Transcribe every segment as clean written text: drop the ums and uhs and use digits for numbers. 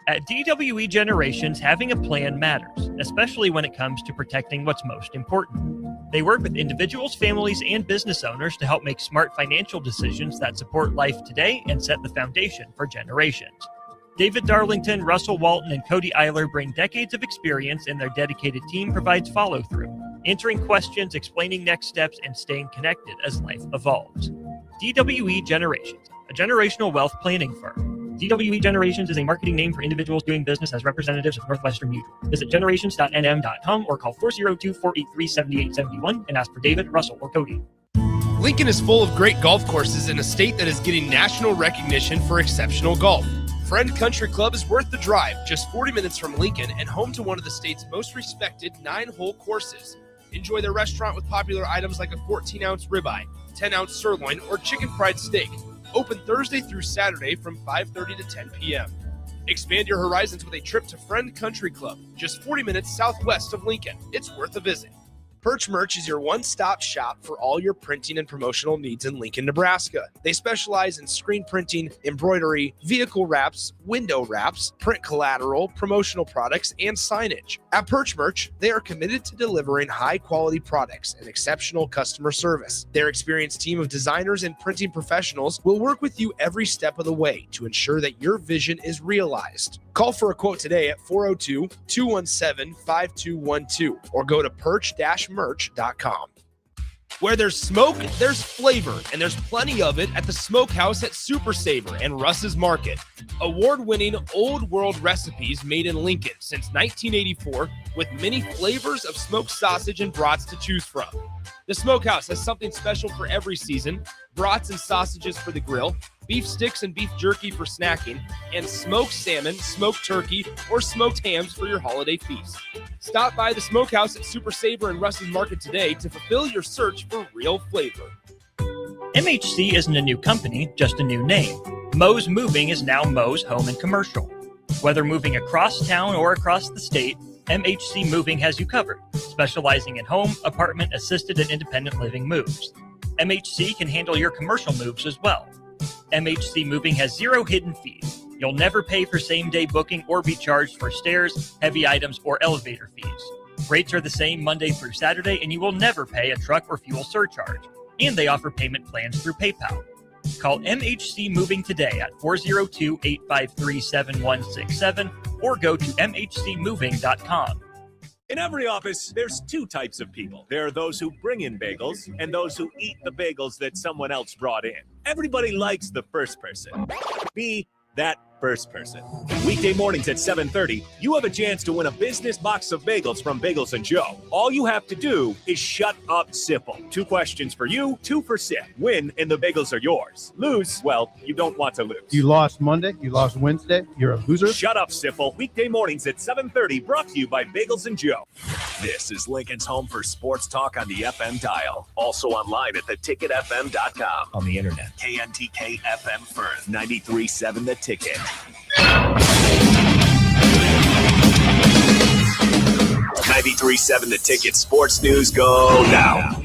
At DWE Generations, having a plan matters, especially when it comes to protecting what's most important. They work with individuals, families, and business owners to help make smart financial decisions that support life today and set the foundation for generations. David Darlington, Russell Walton, and Cody Eiler bring decades of experience, and their dedicated team provides follow-through, answering questions, explaining next steps, and staying connected as life evolves. DWE Generations, a generational wealth planning firm. DWE Generations is a marketing name for individuals doing business as representatives of Northwestern Mutual. Visit generations.nm.com or call 402-483-7871 and ask for David, Russell, or Cody. Lincoln is full of great golf courses in a state that is getting national recognition for exceptional golf. Friend Country Club is worth the drive, just 40 minutes from Lincoln and home to one of the state's most respected 9-hole courses. Enjoy their restaurant with popular items like a 14-ounce ribeye, 10-ounce sirloin, or chicken fried steak. Open Thursday through Saturday from 5:30 to 10 p.m. Expand your horizons with a trip to Friend Country Club, just 40 minutes southwest of Lincoln. It's worth a visit. Perch Merch is your one-stop shop for all your printing and promotional needs in Lincoln, Nebraska. They specialize in screen printing, embroidery, vehicle wraps, window wraps, print collateral, promotional products, and signage. At Perch Merch, they are committed to delivering high-quality products and exceptional customer service. Their experienced team of designers and printing professionals will work with you every step of the way to ensure that your vision is realized. Call for a quote today at 402-217-5212 or go to perch-merch.com. Where there's smoke, there's flavor, and there's plenty of it at the Smokehouse at Super Savor and Russ's Market. Award-winning old world recipes made in Lincoln since 1984 with many flavors of smoked sausage and brats to choose from. The Smokehouse has something special for every season: brats and sausages for the grill, beef sticks and beef jerky for snacking, and smoked salmon, smoked turkey, or smoked hams for your holiday feast. Stop by the Smokehouse at Super Savor and Russ's Market today to fulfill your search for real flavor. MHC isn't a new company, just a new name. Moe's Moving is now Moe's Home and Commercial. Whether moving across town or across the state, MHC Moving has you covered, specializing in home, apartment, assisted, and independent living moves. MHC can handle your commercial moves as well. MHC Moving has zero hidden fees. You'll never pay for same-day booking or be charged for stairs, heavy items, or elevator fees. Rates are the same Monday through Saturday, and you will never pay a truck or fuel surcharge. And they offer payment plans through PayPal. Call MHC Moving today at 402-853-7167 or go to mhcmoving.com. In every office, there's two types of people. There are those who bring in bagels and those who eat the bagels that someone else brought in. Everybody likes the first person. Be that first person. Weekday mornings at 7:30, you have a chance to win a business box of bagels from Bagels & Joe. All you have to do is shut up, Sipple. 2 questions for you, 2 for Sip. Win, and the bagels are yours. Lose, well, you don't want to lose. You lost Monday, you lost Wednesday, you're a loser. Shut up, Sipple. Weekday mornings at 7:30, brought to you by Bagels & Joe. This is Lincoln's home for sports talk on the FM dial. Also online at theticketfm.com. On the internet, KNTK FM Firth, 93.7 The Ticket. 93.7 The Ticket. Sports news go now.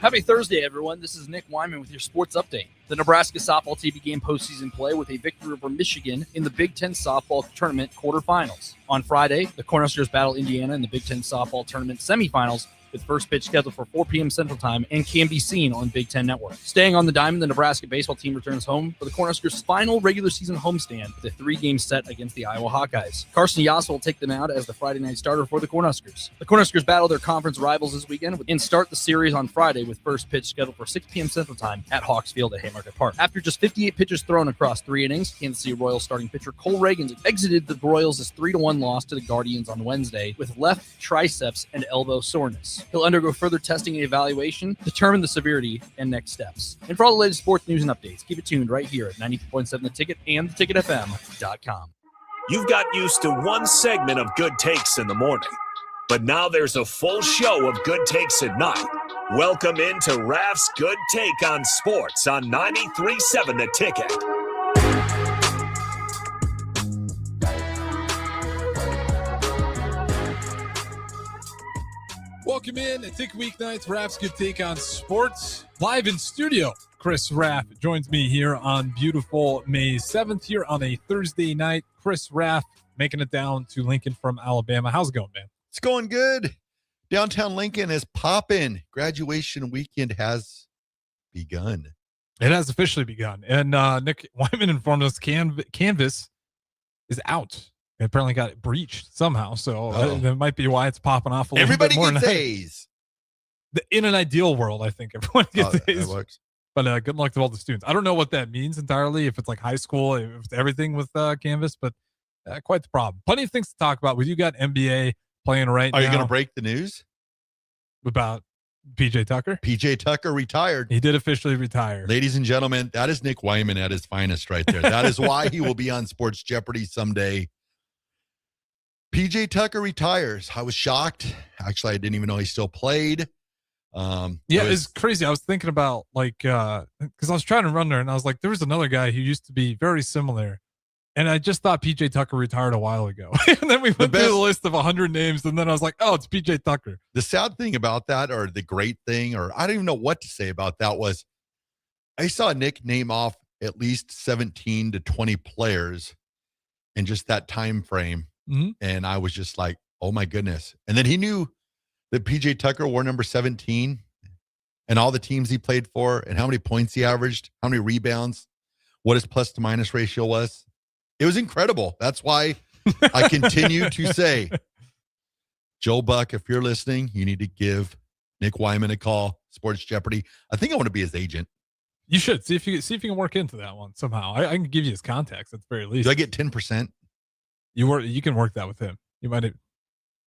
Happy Thursday, everyone. This is Nick Wyman with your sports update. The Nebraska softball team began postseason play with a victory over Michigan in the Big Ten softball tournament quarterfinals. On Friday, the Cornhuskers battle Indiana in the Big Ten softball tournament semifinals, with first pitch scheduled for 4 p.m. Central Time and can be seen on Big Ten Network. Staying on the diamond, the Nebraska baseball team returns home for the Cornhuskers' final regular season homestand with a 3-game set against the Iowa Hawkeyes. Carson Yassa will take them out as the Friday night starter for the Cornhuskers. The Cornhuskers battle their conference rivals this weekend and start the series on Friday with first pitch scheduled for 6 p.m. Central Time at Hawks Field at Haymarket Park. After just 58 pitches thrown across 3 innings, Kansas City Royals starting pitcher Cole Reagans exited the Royals' 3-1 loss to the Guardians on Wednesday with left triceps and elbow soreness. He'll undergo further testing and evaluation, determine the severity and next steps. And for all the latest sports news and updates, keep it tuned right here at 94.7 The Ticket and theticketfm.com. You've got used to one segment of Good Takes in the morning, but now there's a full show of Good Takes at night. Welcome into Raff's Good Take on Sports on 93.7 The Ticket. Welcome in. I think weeknights, Raff's Good Take on Sports. Live in studio Chris Raff joins me here on beautiful May 7th here on a Thursday night. Chris Raff making it down to Lincoln from Alabama. How's it going, man? It's going good. Downtown Lincoln is popping. Graduation weekend has begun. It has officially begun. And Nick Wyman informed us Canvas is out. It apparently got breached somehow. So that might be why it's popping off a little Everybody bit more. gets A's. In an ideal world, I think everyone gets A's. That works. But good luck to all the students. I don't know what that means entirely, if it's like high school, if it's everything with Canvas, but quite the problem. Plenty of things to talk about. You got NBA playing right now. Are you going to break the news? About PJ Tucker? PJ Tucker retired. He did officially retire. Ladies and gentlemen, that is Nick Wyman at his finest right there. That is why he will be on Sports Jeopardy someday. PJ Tucker retires. I was shocked. Actually, I didn't even know he still played. It's crazy. I was thinking about because I was trying to run there and I was like, there was another guy who used to be very similar. And I just thought PJ Tucker retired a while ago. And then we went through the list of 100 names. And then I was like, oh, it's PJ Tucker. The sad thing about that, or the great thing, or I don't even know what to say about that, was I saw Nick name off at least 17 to 20 players in just that time frame. Mm-hmm. And I was just like, oh my goodness. And then he knew that PJ Tucker wore number 17 and all the teams he played for and how many points he averaged, how many rebounds, what his plus to minus ratio was. It was incredible. That's why I continue to say, Joe Buck, if you're listening, you need to give Nick Wyman a call. Sports Jeopardy. I think I want to be his agent. You should see if you can work into that one somehow. I can give you his contacts at the very least. Do I get 10%? You can work that with him. You might have.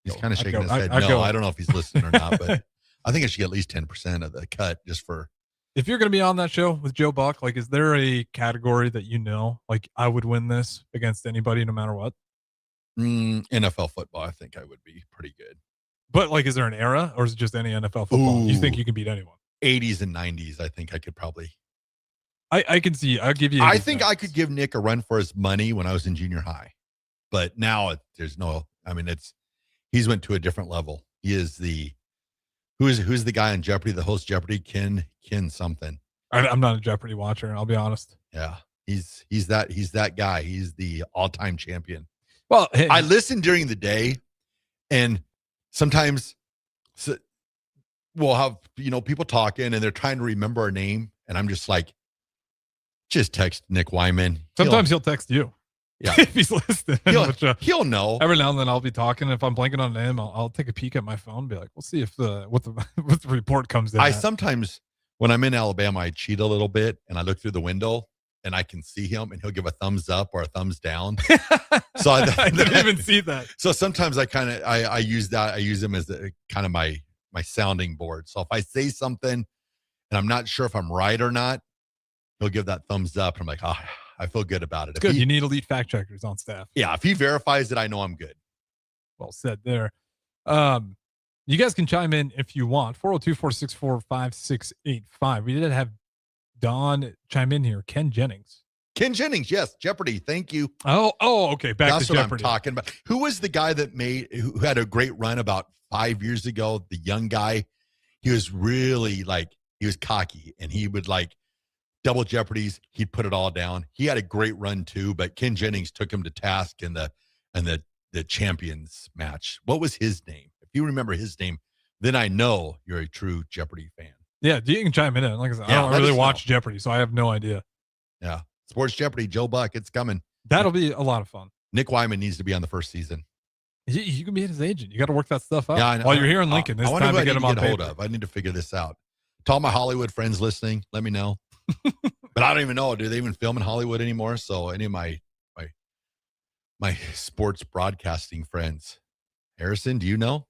He's kind of shaking his head. I don't know if he's listening or not, but I think I should get at least 10% of the cut just for. If you're going to be on that show with Joe Buck, is there a category that I would win this against anybody no matter what? NFL football, I think I would be pretty good. But is there an era or is it just any NFL football? You think you can beat anyone? 80s and 90s, I think I could probably. I can see. I'll give you. I think I could give Nick a run for his money when I was in junior high. But now there's no, he's went to a different level. He is who's the guy on Jeopardy, the host Jeopardy, Ken something. I'm not a Jeopardy watcher. I'll be honest. Yeah. He's that guy. He's the all-time champion. Well, I listen during the day and sometimes we'll have, people talking and they're trying to remember a name. And I'm just like, just text Nick Wyman. Sometimes he'll text you. Yeah. If he's listening. He'll know. Every now and then I'll be talking. If I'm blanking on a name, I'll take a peek at my phone and be like, we'll see if what the report comes in. Sometimes when I'm in Alabama, I cheat a little bit and I look through the window and I can see him and he'll give a thumbs up or a thumbs down. So I didn't even see that. So sometimes I use that. I use him as a kind of my sounding board. So if I say something and I'm not sure if I'm right or not, he'll give that thumbs up. And I'm like, I feel good about it. It's good. You need elite fact checkers on staff. Yeah. If he verifies it, I know I'm good. Well said there. You guys can chime in if you want. 402-464-5685. We did have Don chime in here. Ken Jennings. Yes. Jeopardy. Thank you. Oh, okay. That's to Jeopardy. I'm talking about. Who was the guy who had a great run about 5 years ago? The young guy. He was really he was cocky and he would double Jeopardies. He'd put it all down. He had a great run too, but Ken Jennings took him to task in the champions match. What was his name? If you remember his name, then I know you're a true Jeopardy fan. Yeah, you can chime in. Like I said, I don't really watch Jeopardy, so I have no idea. Yeah. Sports Jeopardy, Joe Buck, it's coming. That'll be a lot of fun. Nick Wyman needs to be on the first season. You can be his agent. You got to work that stuff out. Yeah, I know. While you're here in Lincoln, it's time to get him on hold of. I need to figure this out. To all my Hollywood friends listening, let me know. But I don't even know. Do they even film in Hollywood anymore? So any of my sports broadcasting friends, Harrison, do you know?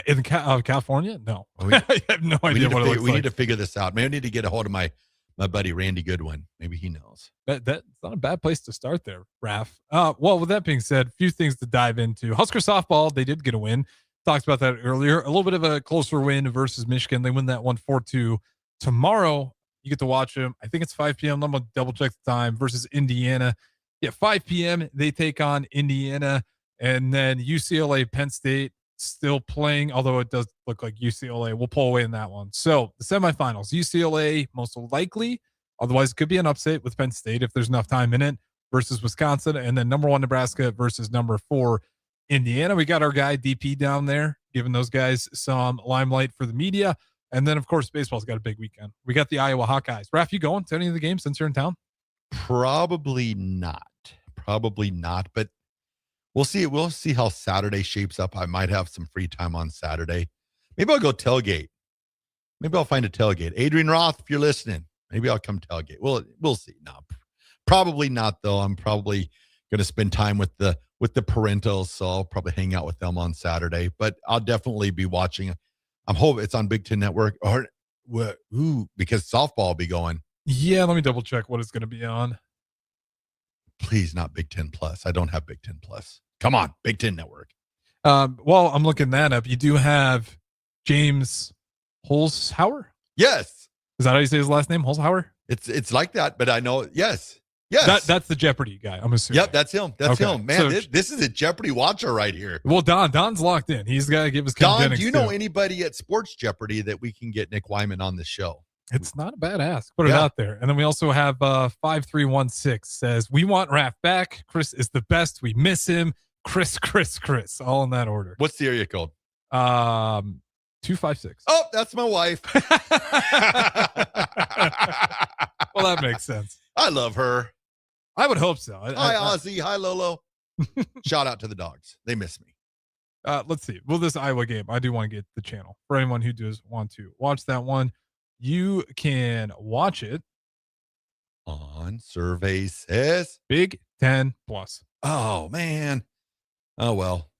In California? No. I have no idea what it looks like. We need to figure this out. Maybe I need to get a hold of my buddy Randy Goodwin. Maybe he knows. That's not a bad place to start there, Raff. Well, with that being said, a few things to dive into. Husker softball, they did get a win. Talked about that earlier. A little bit of a closer win versus Michigan. They win that one 4-2. Tomorrow, you get to watch them. I think it's 5 p.m. I'm going to double check the time versus Indiana. Yeah, 5 p.m. They take on Indiana. And then UCLA, Penn State still playing, although it does look like UCLA will pull away in that one. So the semifinals, UCLA most likely Otherwise, it could be an upset with Penn State if there's enough time in it versus Wisconsin. And then number 1 Nebraska versus number 4 Indiana. We got our guy DP down there, giving those guys some limelight for the media. And then, of course, baseball's got a big weekend. We got the Iowa Hawkeyes. Raff, you going to any of the games since you're in town? Probably not. But we'll see. We'll see how Saturday shapes up. I might have some free time on Saturday. Maybe I'll go tailgate. Maybe I'll find a tailgate. Adrian Roth, if you're listening, maybe I'll come tailgate. We'll see. No, probably not though. I'm probably going to spend time with the parentals, so I'll probably hang out with them on Saturday. But I'll definitely be watching. I'm hoping it's on Big Ten Network because softball will be going. Yeah, let me double check what it's going to be on. Please, not Big Ten Plus. I don't have Big Ten Plus. Come on, Big Ten Network. Well, I'm looking that up. You do have James Holzhauer? Yes. Is that how you say his last name? Holzhauer? It's like that, but I know. Yes. That's the Jeopardy guy. I'm assuming. Yep, that's him. That's him. Man, so, this is a Jeopardy watcher right here. Well, Don's locked in. He's got to give us Don, do you know anybody at Sports Jeopardy that we can get Nick Wyman on the show? It's not a bad ask. Put it out there. And then we also have 5316 says, we want Raff back. Chris is the best. We miss him. Chris. All in that order. What's the area code? 256. Oh, that's my wife. Well, that makes sense. I love her. I would hope so. Hi, Ozzy. Hi, Lolo. Shout out to the dogs. They miss me. Let's see. Well, this Iowa game, I do want to get the channel. For anyone who does want to watch that one, you can watch it on Survey Says Big Ten Plus. Oh, man. Oh, well.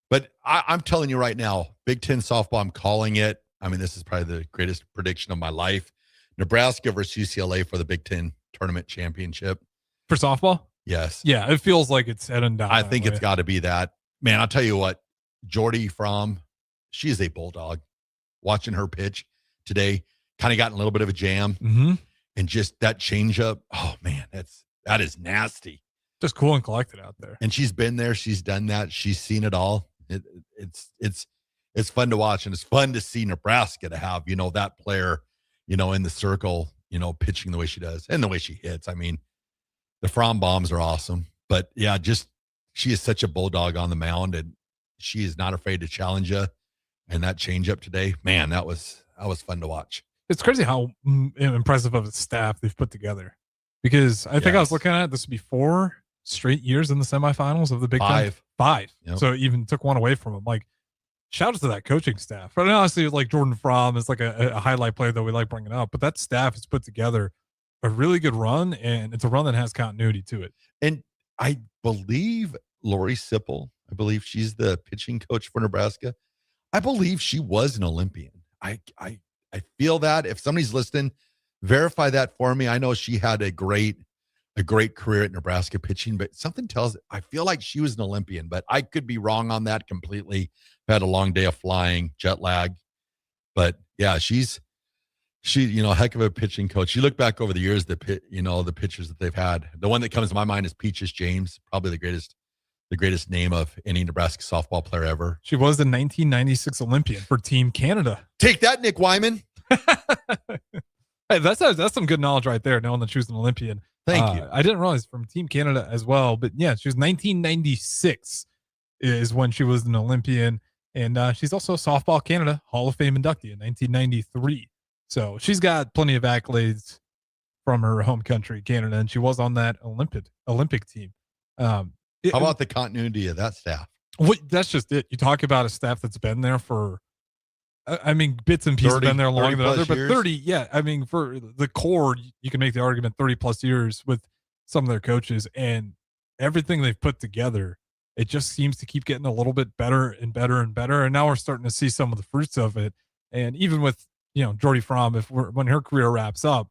But I'm telling you right now, Big Ten softball, I'm calling it. I mean, this is probably the greatest prediction of my life. Nebraska versus UCLA for the Big Ten tournament championship. For softball? Yes. Yeah, it feels like it's head and down. I think it's got to be that. Man, I'll tell you what, Jordy Fromm, she is a bulldog. Watching her pitch today, kind of got in a little bit of a jam. Mm-hmm. And just that changeup, oh, man, that is nasty. Just cool and collected out there. And she's been there. She's done that. She's seen it all. It's fun to watch, and it's fun to see Nebraska to have, that player, in the circle, pitching the way she does and the way she hits. I mean, the Fromm bombs are awesome, but yeah, she is such a bulldog on the mound, and she is not afraid to challenge you. And that changeup today, man, that was fun to watch. It's crazy how impressive of a staff they've put together, because I think I was looking at it, this would be 4 straight years in the semifinals of the Big Ten. 5. Yep. So even took one away from them. Like, shout out to that coaching staff. But honestly, like Jordan Fromm is like a highlight player that we like bringing up. But that staff has put together a really good run, and it's a run that has continuity to it. And I believe Lori Sipple, she's the pitching coach for Nebraska. I believe she was an Olympian. I feel that. If somebody's listening, verify that for me. I know she had a great career at Nebraska pitching, but something tells I feel like she was an Olympian, but I could be wrong on that completely. I've had a long day of flying, jet lag, but yeah, she's heck of a pitching coach. You look back over the years, the pitchers that they've had. The one that comes to my mind is Peaches James, probably the greatest name of any Nebraska softball player ever. She was the 1996 Olympian for Team Canada. Take that, Nick Wyman. Hey, that's some good knowledge right there, knowing that she was an Olympian. Thank you. I didn't realize from Team Canada as well, but yeah, she was 1996 is when she was an Olympian, and she's also a Softball Canada Hall of Fame inductee in 1993. So she's got plenty of accolades from her home country, Canada, and she was on that Olympic team. How about the continuity of that staff? That's just it. You talk about a staff that's been there for, I mean, bits and pieces have been there longer than others, but 30, yeah. I mean, for the core, you can make the argument 30 plus years with some of their coaches, and everything they've put together, it just seems to keep getting a little bit better and better and better. And now we're starting to see some of the fruits of it. And even with, Jordy Fromm, when her career wraps up,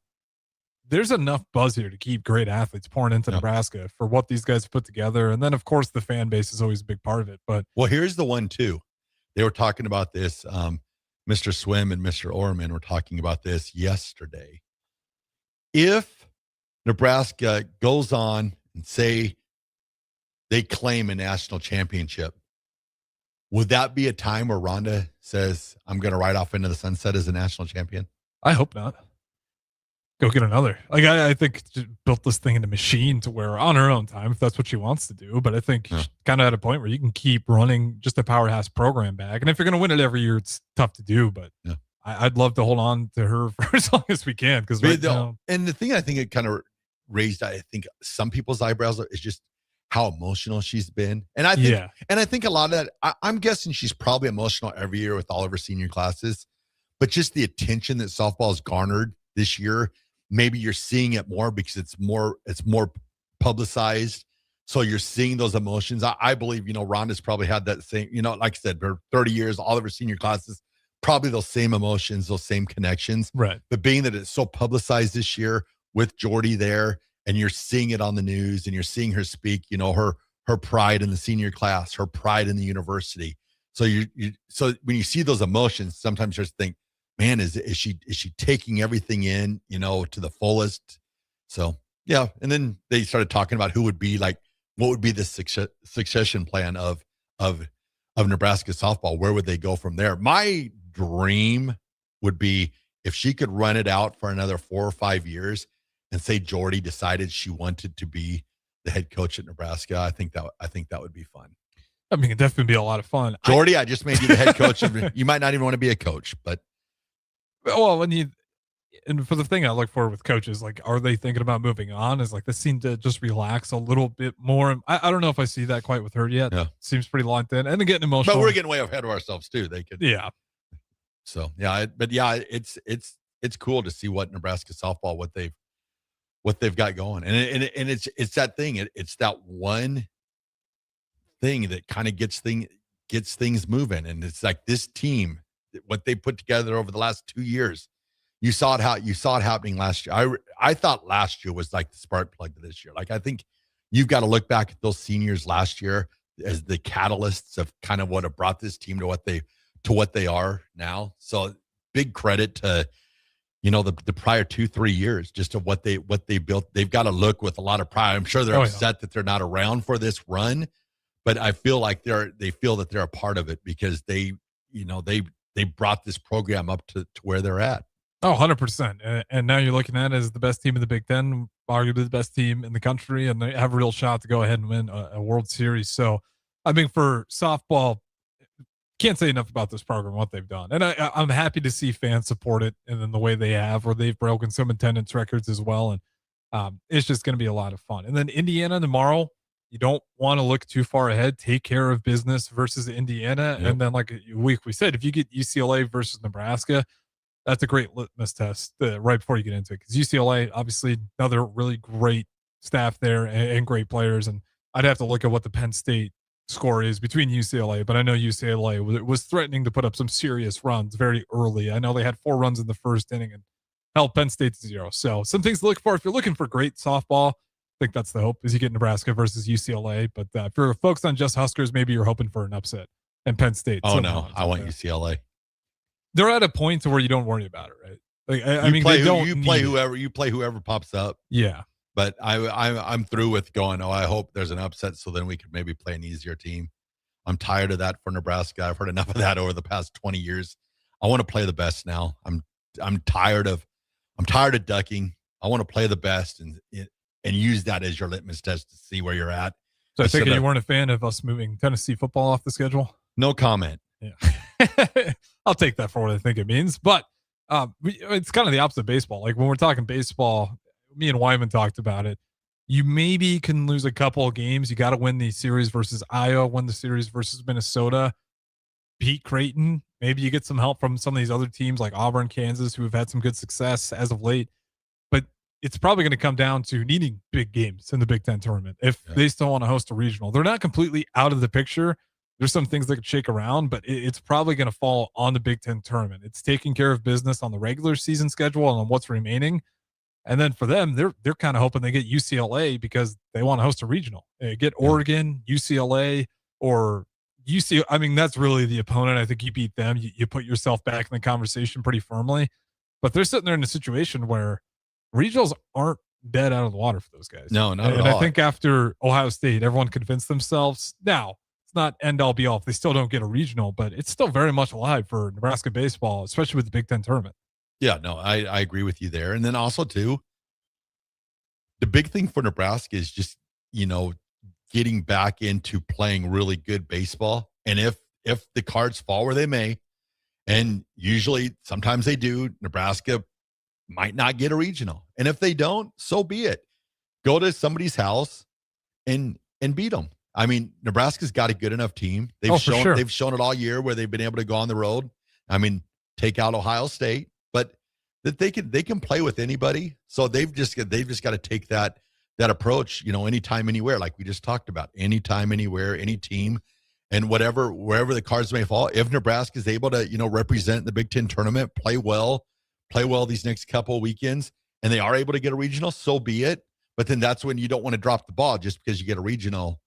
there's enough buzz here to keep great athletes pouring into Nebraska for what these guys put together. And then, of course, the fan base is always a big part of it. But here's the one too. They were talking about this. Mr. Swim and Mr. Orman were talking about this yesterday. If Nebraska goes on and say they claim a national championship, would that be a time where Rhonda says, I'm going to ride off into the sunset as a national champion? I hope not. go get another. Like I think she built this thing into machine to where on her own time, if that's what she wants to do. But I think she's kind of at a point where you can keep running just a powerhouse program back. And if you're going to win it every year, it's tough to do. But I'd love to hold on to her for as long as we can. Because and the thing I think it kind of raised, I think some people's eyebrows is just how emotional she's been. And I think a lot of that, I'm guessing she's probably emotional every year with all of her senior classes, but just the attention that softball has garnered this year, maybe you're seeing it more because it's more publicized. So you're seeing those emotions. I believe, Rhonda's probably had that same, like I said, for 30 years, all of her senior classes, probably those same emotions, those same connections. Right. But being that it's so publicized this year with Jordy there, and you're seeing it on the news and you're seeing her speak, her pride in the senior class, her pride in the university. So so when you see those emotions, sometimes you just think, man, is she taking everything in, to the fullest? So yeah. And then they started talking about what would be the succession plan of Nebraska softball. Where would they go from there? My dream would be if she could run it out for another 4 or 5 years and say Jordy decided she wanted to be the head coach at Nebraska. I think that would be fun. I mean, it'd definitely be a lot of fun. Jordy, I just made you the head coach. You might not even want to be a coach, but and for the thing I look for with coaches, like, are they thinking about moving on? Is like this seem to just relax a little bit more. I don't know if I see that quite with her yet. Yeah. Seems pretty locked in and getting emotional. But we're getting way ahead of ourselves too. They could, yeah. So yeah, it's cool to see what Nebraska softball what they've got going, and it's that thing. It's that one thing that kind of gets things moving, and it's like this team, what they put together over the last 2 years. You saw it happening last year. I thought last year was like the spark plug to this year. Like I think you've got to look back at those seniors last year as the catalysts of kind of what have brought this team to what they are now. So big credit to the prior 2-3 years just of what they built. They've got to look with a lot of pride. I'm sure they're upset that they're not around for this run, but I feel like they feel that they're a part of it because they brought this program up to where they're at. Oh, 100%. And now you're looking at it as the best team in the Big Ten, arguably the best team in the country, and they have a real shot to go ahead and win a World Series. So, I mean, for softball, can't say enough about this program, what they've done. And I'm happy to see fans support it and in the way they have, where they've broken some attendance records as well. And it's just going to be a lot of fun. And then Indiana tomorrow, you don't want to look too far ahead. Take care of business versus Indiana. Yep. And then like we said, if you get UCLA versus Nebraska, that's a great litmus test right before you get into it. Because UCLA, obviously, another really great staff there and great players. And I'd have to look at what the Penn State score is between UCLA, but I know UCLA was threatening to put up some serious runs very early. I know they had 4 runs in the first inning and held Penn State to 0. So some things to look for. If you're looking for great softball, I think that's the hope, is you get Nebraska versus UCLA. But if you're folks on just Huskers, maybe you're hoping for an upset and Penn State. Oh, no, I want UCLA. They're at a point to where you don't worry about it, right? Like, I mean, you play whoever pops up. Yeah. But I'm through with going, I hope there's an upset so then we could maybe play an easier team. I'm tired of that for Nebraska. I've heard enough of that over the past 20 years. I want to play the best now. I'm tired of ducking. I want to play the best and use that as your litmus test to see where you're at. So I think you weren't a fan of us moving Tennessee football off the schedule? No comment. Yeah. I'll take that for what I think it means. But it's kind of the opposite of baseball. Like when we're talking baseball, me and Wyman talked about it. You maybe can lose a couple of games. You got to win the series versus Iowa, win the series versus Minnesota, beat Creighton. Maybe you get some help from some of these other teams like Auburn, Kansas, who have had some good success as of late. But it's probably going to come down to needing big games in the Big Ten tournament if they still want to host a regional. They're not completely out of the picture. There's some things that could shake around, but it's probably going to fall on the Big Ten tournament. It's taking care of business on the regular season schedule and on what's remaining. And then for them, they're kind of hoping they get UCLA because they want to host a regional. Get Oregon, UCLA, or UC. I mean, that's really the opponent. I think you beat them. You put yourself back in the conversation pretty firmly. But they're sitting there in a situation where regionals aren't dead out of the water for those guys. No, not at all. And I think after Ohio State, everyone convinced themselves. Now, it's not end all be all if they still don't get a regional, but it's still very much alive for Nebraska baseball, especially with the Big Ten tournament. Yeah, no, I agree with you there. And then also too, the big thing for Nebraska is just, getting back into playing really good baseball. And if the cards fall where they may, and usually sometimes they do, Nebraska might not get a regional. And if they don't, so be it. Go to somebody's house and beat them. I mean, Nebraska's got a good enough team. They've shown it all year where they've been able to go on the road. I mean, take out Ohio State, but that they can play with anybody. So they've just got to take that approach, anytime, anywhere, like we just talked about, anytime, anywhere, any team, and wherever the cards may fall. If Nebraska is able to, represent the Big Ten tournament, play well these next couple of weekends, and they are able to get a regional, so be it. But then that's when you don't want to drop the ball just because you get a regional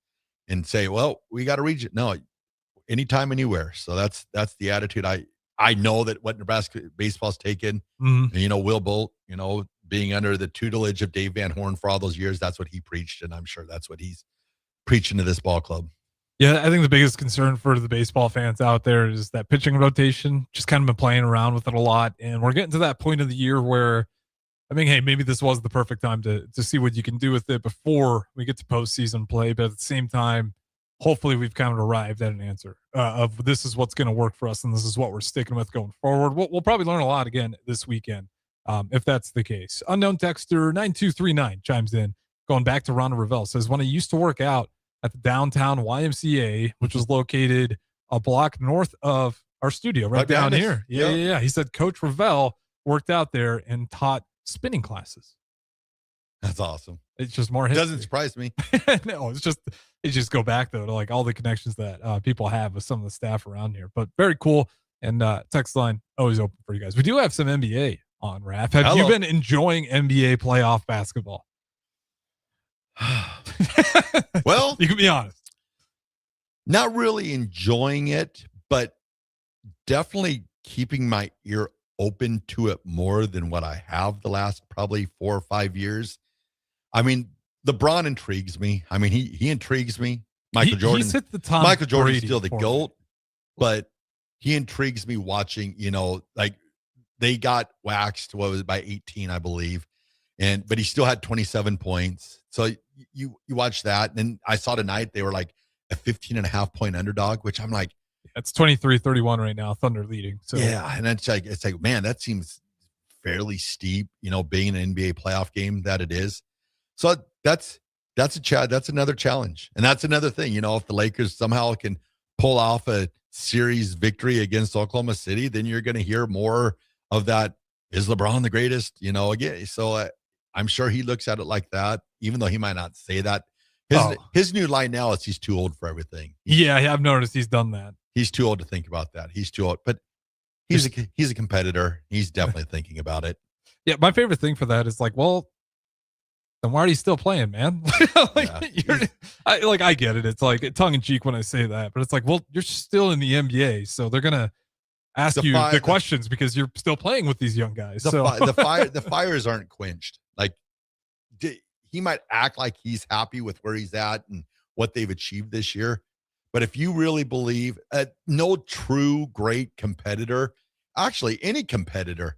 and say, well, we got a region. No, anytime, anywhere. So that's the attitude. I know that what Nebraska baseball's taken, and, Will Bolt, being under the tutelage of Dave Van Horn for all those years, that's what he preached. And I'm sure that's what he's preaching to this ball club. Yeah, I think the biggest concern for the baseball fans out there is that pitching rotation. Just kind of been playing around with it a lot. And we're getting to that point of the year where, I mean, hey, maybe this was the perfect time to see what you can do with it before we get to postseason play. But at the same time, hopefully we've kind of arrived at an answer of this is what's going to work for us, and this is what we're sticking with going forward. We'll probably learn a lot again this weekend, if that's the case. Unknown texter 9239 chimes in, going back to Ronald Ravel, says, when I used to work out at the downtown YMCA, which was located a block north of our studio, right down here. Yeah. He said Coach Ravel worked out there and taught spinning classes. That's awesome. It's just more history. Doesn't surprise me. No, it's just go back though to like all the connections that people have with some of the staff around here. But very cool. And text line always open for you guys. We do have some NBA on, Raff. Have you been enjoying NBA playoff basketball? Well, you can be honest. Not really enjoying it, but definitely keeping my ear open to it more than what I have the last probably 4 or 5 years. I mean, LeBron intrigues me. I mean, he intrigues me. Michael Jordan. He's hit the Tom Michael Jordan's Brady still the GOAT, but he intrigues me watching, like they got waxed, what was it, by 18, I believe. But he still had 27 points. So you watch that. And then I saw tonight they were like a 15.5 point underdog, which I'm like, it's 23-31 right now, Thunder leading. So yeah, and it's like, man, that seems fairly steep, being an NBA playoff game that it is. So that's another challenge. And that's another thing, if the Lakers somehow can pull off a series victory against Oklahoma City, then you're going to hear more of that. Is LeBron the greatest, again? So I'm sure he looks at it like that, even though he might not say that. His new line now is he's too old for everything. Yeah, I've noticed he's done that. He's too old to think about that. He's too old, but he's a competitor. He's definitely thinking about it. Yeah, my favorite thing for that is like, well, then why are you still playing, man? I get it. It's like tongue in cheek when I say that, but it's like, well, you're still in the NBA, so they're gonna ask you the questions because you're still playing with these young guys. The fires aren't quenched. Like he might act like he's happy with where he's at and what they've achieved this year. But if you really believe no true great competitor, actually any competitor,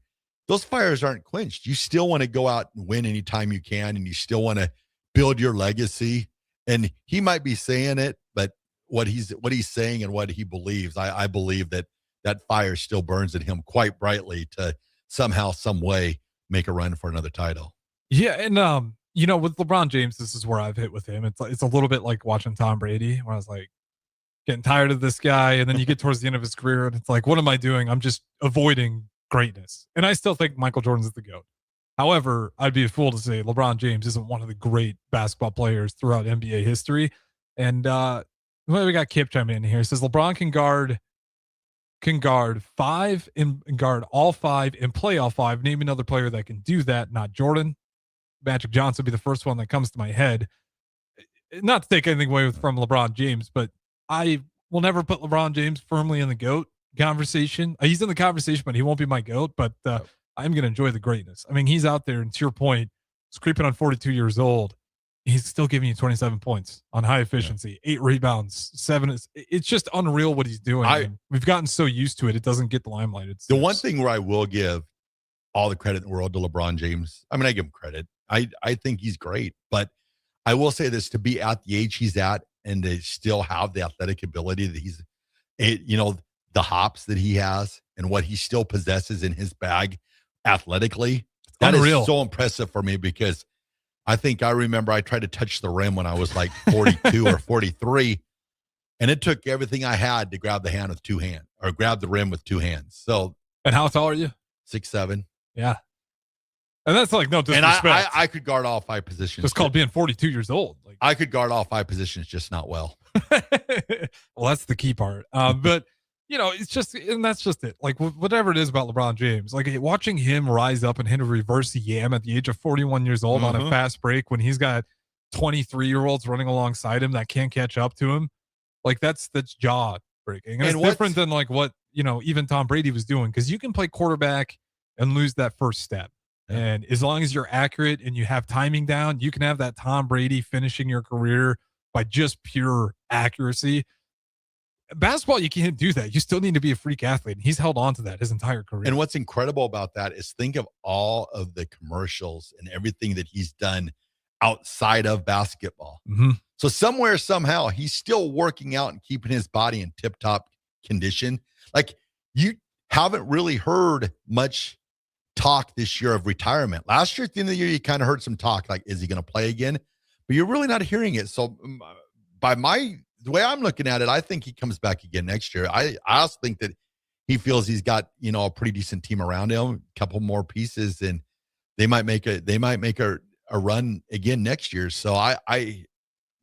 those fires aren't quenched. You still want to go out and win anytime you can, and you still want to build your legacy. And he might be saying it, but what he's saying and what he believes, I believe that fire still burns in him quite brightly to somehow, some way make a run for another title. Yeah, and with LeBron James, this is where I've hit with him. It's a little bit like watching Tom Brady, where I was like, getting tired of this guy, and then you get towards the end of his career and it's like, what am I doing? I'm just avoiding greatness. And I still think Michael Jordan's the GOAT. However, I'd be a fool to say LeBron James isn't one of the great basketball players throughout NBA history. And we got Kip chiming in here. He says LeBron can guard 5 and guard all 5 and play all 5. Name another player that can do that, not Jordan. Magic Johnson would be the first one that comes to my head. Not to take anything away from LeBron James, but I will never put LeBron James firmly in the GOAT conversation. He's in the conversation, but he won't be my GOAT. But I'm going to enjoy the greatness. I mean, he's out there, and to your point, he's creeping on 42 years old. He's still giving you 27 points on high efficiency, 8 rebounds, 7. It's just unreal what he's doing. We've gotten so used to it. It doesn't get the limelight. The one thing where I will give all the credit in the world to LeBron James. I mean, I give him credit. I think he's great, but I will say this: to be at the age he's at and to still have the athletic ability that the hops that he has and what he still possesses in his bag athletically, that unreal. is so impressive for me, because I remember I tried to touch the rim when I was like 42 or 43, and it took everything I had to grab the hand with two hands, or grab the rim with two hands. So, and how tall are you? 6'7". Yeah. And that's like no disrespect. And I could guard all 5 positions. It's called being 42 years old. Like, I could guard all 5 positions, just not well. well, that's the key part. But it's just, and that's just it. Like whatever it is about LeBron James, like watching him rise up and hit a reverse yam at the age of 41 years old on a fast break when he's got 23-year-olds running alongside him that can't catch up to him. Like that's jaw breaking. And it's different than like what, even Tom Brady was doing, because you can play quarterback and lose that first step. And as long as you're accurate and you have timing down, you can have that Tom Brady finishing your career by just pure accuracy. Basketball, you can't do that. You still need to be a freak athlete. And he's held on to that his entire career. And what's incredible about that is think of all of the commercials and everything that he's done outside of basketball. Mm-hmm. So somewhere, somehow, he's still working out and keeping his body in tip-top condition. Like, you haven't really heard much talk this year of retirement. Last year, at the end of the year, you kind of heard some talk, like, is he going to play again? But you're really not hearing it. So the way I'm looking at it, I think he comes back again next year. I also think that he feels he's got, a pretty decent team around him, a couple more pieces, and they might make a run again next year. So I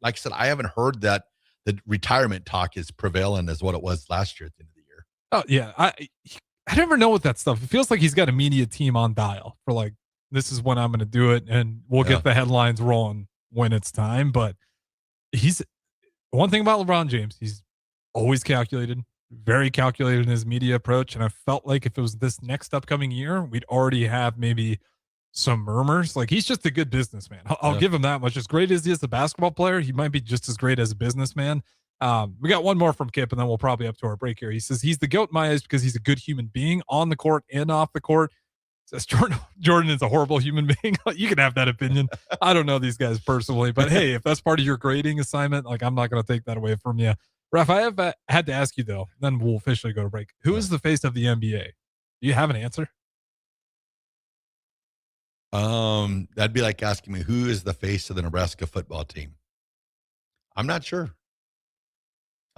like I said, I haven't heard that the retirement talk is prevalent as what it was last year at the end of the year. Oh yeah. I never know what that stuff. It feels like he's got a media team on dial for like, this is when I'm going to do it, and we'll get the headlines rolling when it's time. But he's one thing about LeBron James. He's always calculated, very calculated in his media approach. And I felt like if it was this next upcoming year, we'd already have maybe some murmurs. Like, he's just a good businessman. I'll give him that much. As great as he is a basketball player, he might be just as great as a businessman. We got one more from Kip, and then we'll probably up to our break here. He says he's the GOAT in my eyes because he's a good human being on the court and off the court. Says Jordan is a horrible human being. You can have that opinion. I don't know these guys personally, but hey, if that's part of your grading assignment, like, I'm not going to take that away from you. Raff, I have had to ask you though, then we'll officially go to break. Who is the face of the NBA? Do you have an answer? That'd be like asking me who is the face of the Nebraska football team. I'm not sure.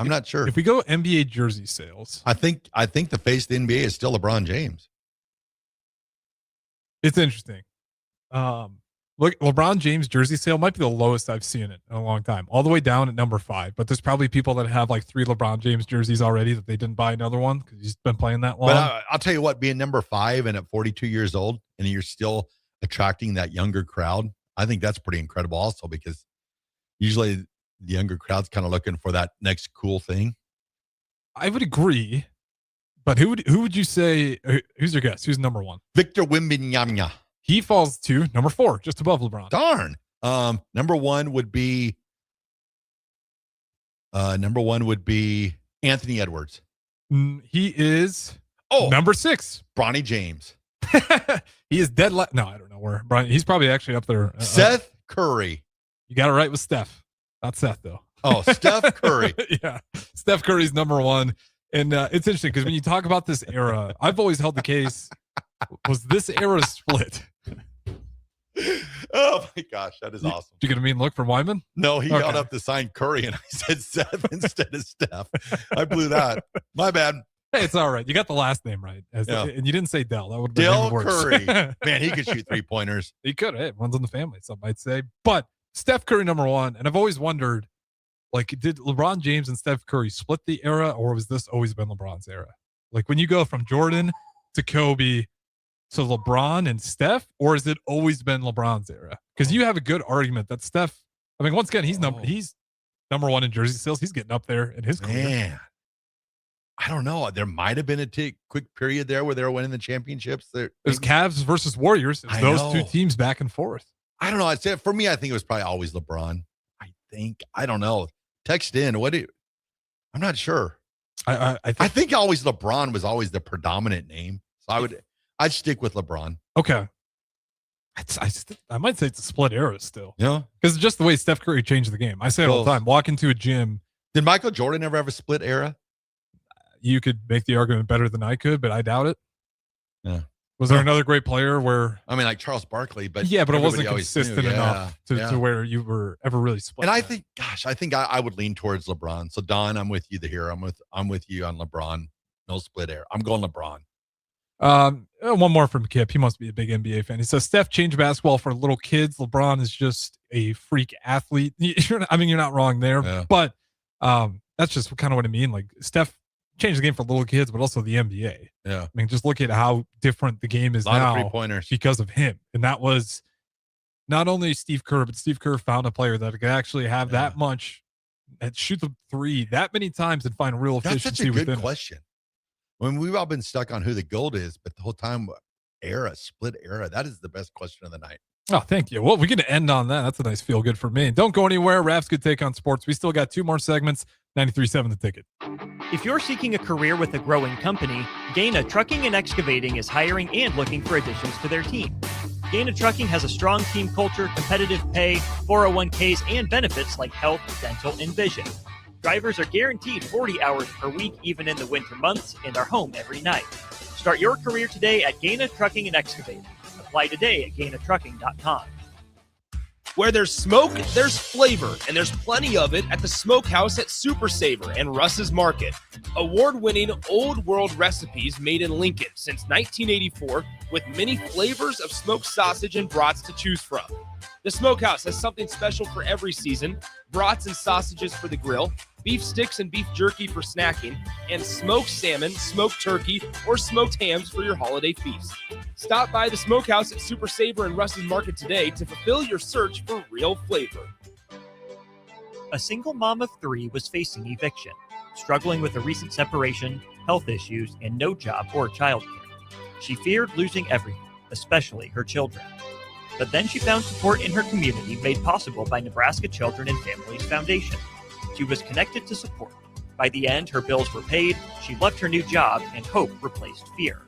If we go NBA jersey sales, I think the face of the NBA is still LeBron James. It's interesting. Look, LeBron James jersey sale might be the lowest I've seen it in a long time, all the way down at number 5. But there's probably people that have like 3 LeBron James jerseys already that they didn't buy another one because he's been playing that long. But I'll tell you what, being number 5 and at 42 years old, and you're still attracting that younger crowd, I think that's pretty incredible also, because usually the younger crowd's kind of looking for that next cool thing. I would agree. But who would you say, who's your guess? Who's number 1? Victor Wembanyama. He falls to number 4, just above LeBron. Darn. Number one would be Anthony Edwards. He is number 6. Bronny James. He is dead. No, I don't know where. Brian, he's probably actually up there. Seth Curry. You got it right with Steph. Not Seth, though. Oh, Steph Curry. Yeah. Steph Curry's number 1. And it's interesting because when you talk about this era, I've always held the case, was this era split? Oh, my gosh. That is awesome. Did you get a mean look from Wyman? No, he held up the sign Curry, and I said Seth instead of Steph. I blew that. My bad. Hey, it's all right. You got the last name right. And you didn't say Dell. That would have been Dell worse. Curry. Man, he could shoot 3-pointers. He could. Hey, runs in the family, some might say. But Steph Curry, number 1. And I've always wondered, like, did LeBron James and Steph Curry split the era, or was this always been LeBron's era? Like, when you go from Jordan to Kobe to LeBron and Steph, or has it always been LeBron's era? Because you have a good argument that Steph, I mean, once again, he's number 1 in jersey sales. He's getting up there in his career. Man, I don't know. There might have been a quick period there where they were winning the championships. There's Cavs versus Warriors. It's those 2 teams back and forth. I don't know. I'd say for me, I think it was probably always LeBron. I don't know. Text in. I'm not sure. I think always LeBron was always the predominant name. So I'd stick with LeBron. Okay. I might say it's a split era still. Yeah. Because just the way Steph Curry changed the game. I say it all the time. Walk into a gym. Did Michael Jordan ever have a split era? You could make the argument better than I could, but I doubt it. Yeah. Was there another great player where? I mean, like Charles Barkley, but yeah, but it wasn't always consistent knew. enough to where you were ever really split. And I think, I would lean towards LeBron. So Don, I'm with you here. I'm with you on LeBron. No split era. I'm going LeBron. One more from Kip. He must be a big NBA fan. He says Steph changed basketball for little kids. LeBron is just a freak athlete. You're not wrong there, but that's just kind of what I mean. Like Steph changed the game for little kids, but also the NBA. Yeah. I mean, just look at how different the game is now. A lot of 3-pointers because of him. And that was not only Steve Kerr, but Steve Kerr found a player that could actually have that much and shoot the three that many times and find real efficiency. That's such a good within question. When we've all been stuck on who the GOAT is, but the whole time split era, that is the best question of the night. Oh, thank you. Well, we're going to end on that. That's a nice feel good for me. Don't go anywhere. Raff's good take on sports. We still got 2 more segments. 93.7 The Ticket. If you're seeking a career with a growing company, Gaina Trucking and Excavating is hiring and looking for additions to their team. Gaina Trucking has a strong team culture, competitive pay, 401ks, and benefits like health, dental, and vision. Drivers are guaranteed 40 hours per week, even in the winter months, and are home every night. Start your career today at Gaina Trucking and Excavating. Apply today at GainaTrucking.com. Where there's smoke, there's flavor, and there's plenty of it at the Smokehouse at Super Savor and Russ's Market. Award-winning old world recipes made in Lincoln since 1984 with many flavors of smoked sausage and brats to choose from. The Smokehouse has something special for every season: brats and sausages for the grill, beef sticks and beef jerky for snacking, and smoked salmon, smoked turkey, or smoked hams for your holiday feast. Stop by the Smokehouse at Super Savor and Russ's Market today to fulfill your search for real flavor. A single mom of 3 was facing eviction, struggling with a recent separation, health issues, and no job or childcare. She feared losing everything, especially her children. But then she found support in her community made possible by Nebraska Children and Families Foundation. She was connected to support. By the end, her bills were paid, she left her new job, and hope replaced fear.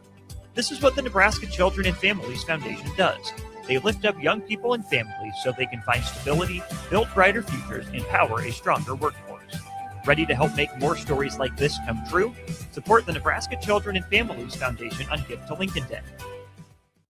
This is what the Nebraska Children and Families Foundation does. They lift up young people and families so they can find stability, build brighter futures, and power a stronger workforce. Ready to help make more stories like this come true? Support the Nebraska Children and Families Foundation on Gift to Lincoln Day.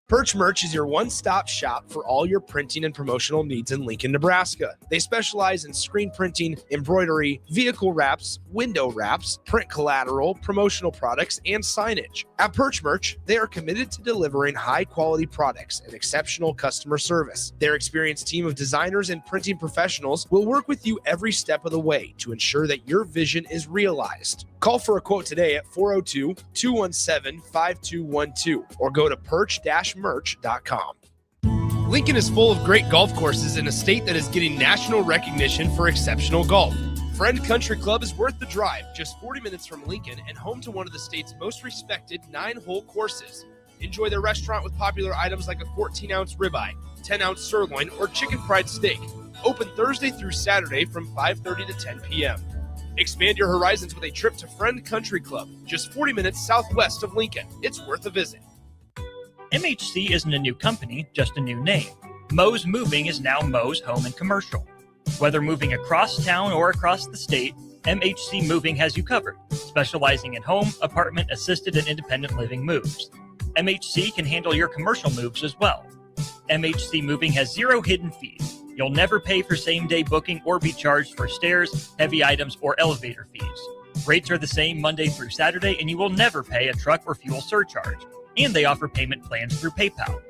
Perch Merch is your one-stop shop for all your printing and promotional needs in Lincoln, Nebraska. They specialize in screen printing, embroidery, vehicle wraps, window wraps, print collateral, promotional products, and signage. At Perch Merch, they are committed to delivering high-quality products and exceptional customer service. Their experienced team of designers and printing professionals will work with you every step of the way to ensure that your vision is realized. Call for a quote today at 402-217-5212 or go to perch-merch.com. Lincoln is full of great golf courses in a state that is getting national recognition for exceptional golf. Friend Country Club is worth the drive, just 40 minutes from Lincoln and home to one of the state's most respected 9-hole courses. Enjoy their restaurant with popular items like a 14-ounce ribeye, 10-ounce sirloin, or chicken fried steak. Open Thursday through Saturday from 5:30 to 10 p.m. Expand your horizons with a trip to Friend Country Club, just 40 minutes southwest of Lincoln. It's worth a visit. MHC isn't a new company, just a new name. Moe's Moving is now Moe's Home and Commercial. Whether moving across town or across the state, MHC Moving has you covered, specializing in home, apartment, assisted, and independent living moves. MHC can handle your commercial moves as well. MHC Moving has 0 hidden fees. You'll never pay for same-day booking or be charged for stairs, heavy items, or elevator fees. Rates are the same Monday through Saturday, and you will never pay a truck or fuel surcharge. And they offer payment plans through PayPal.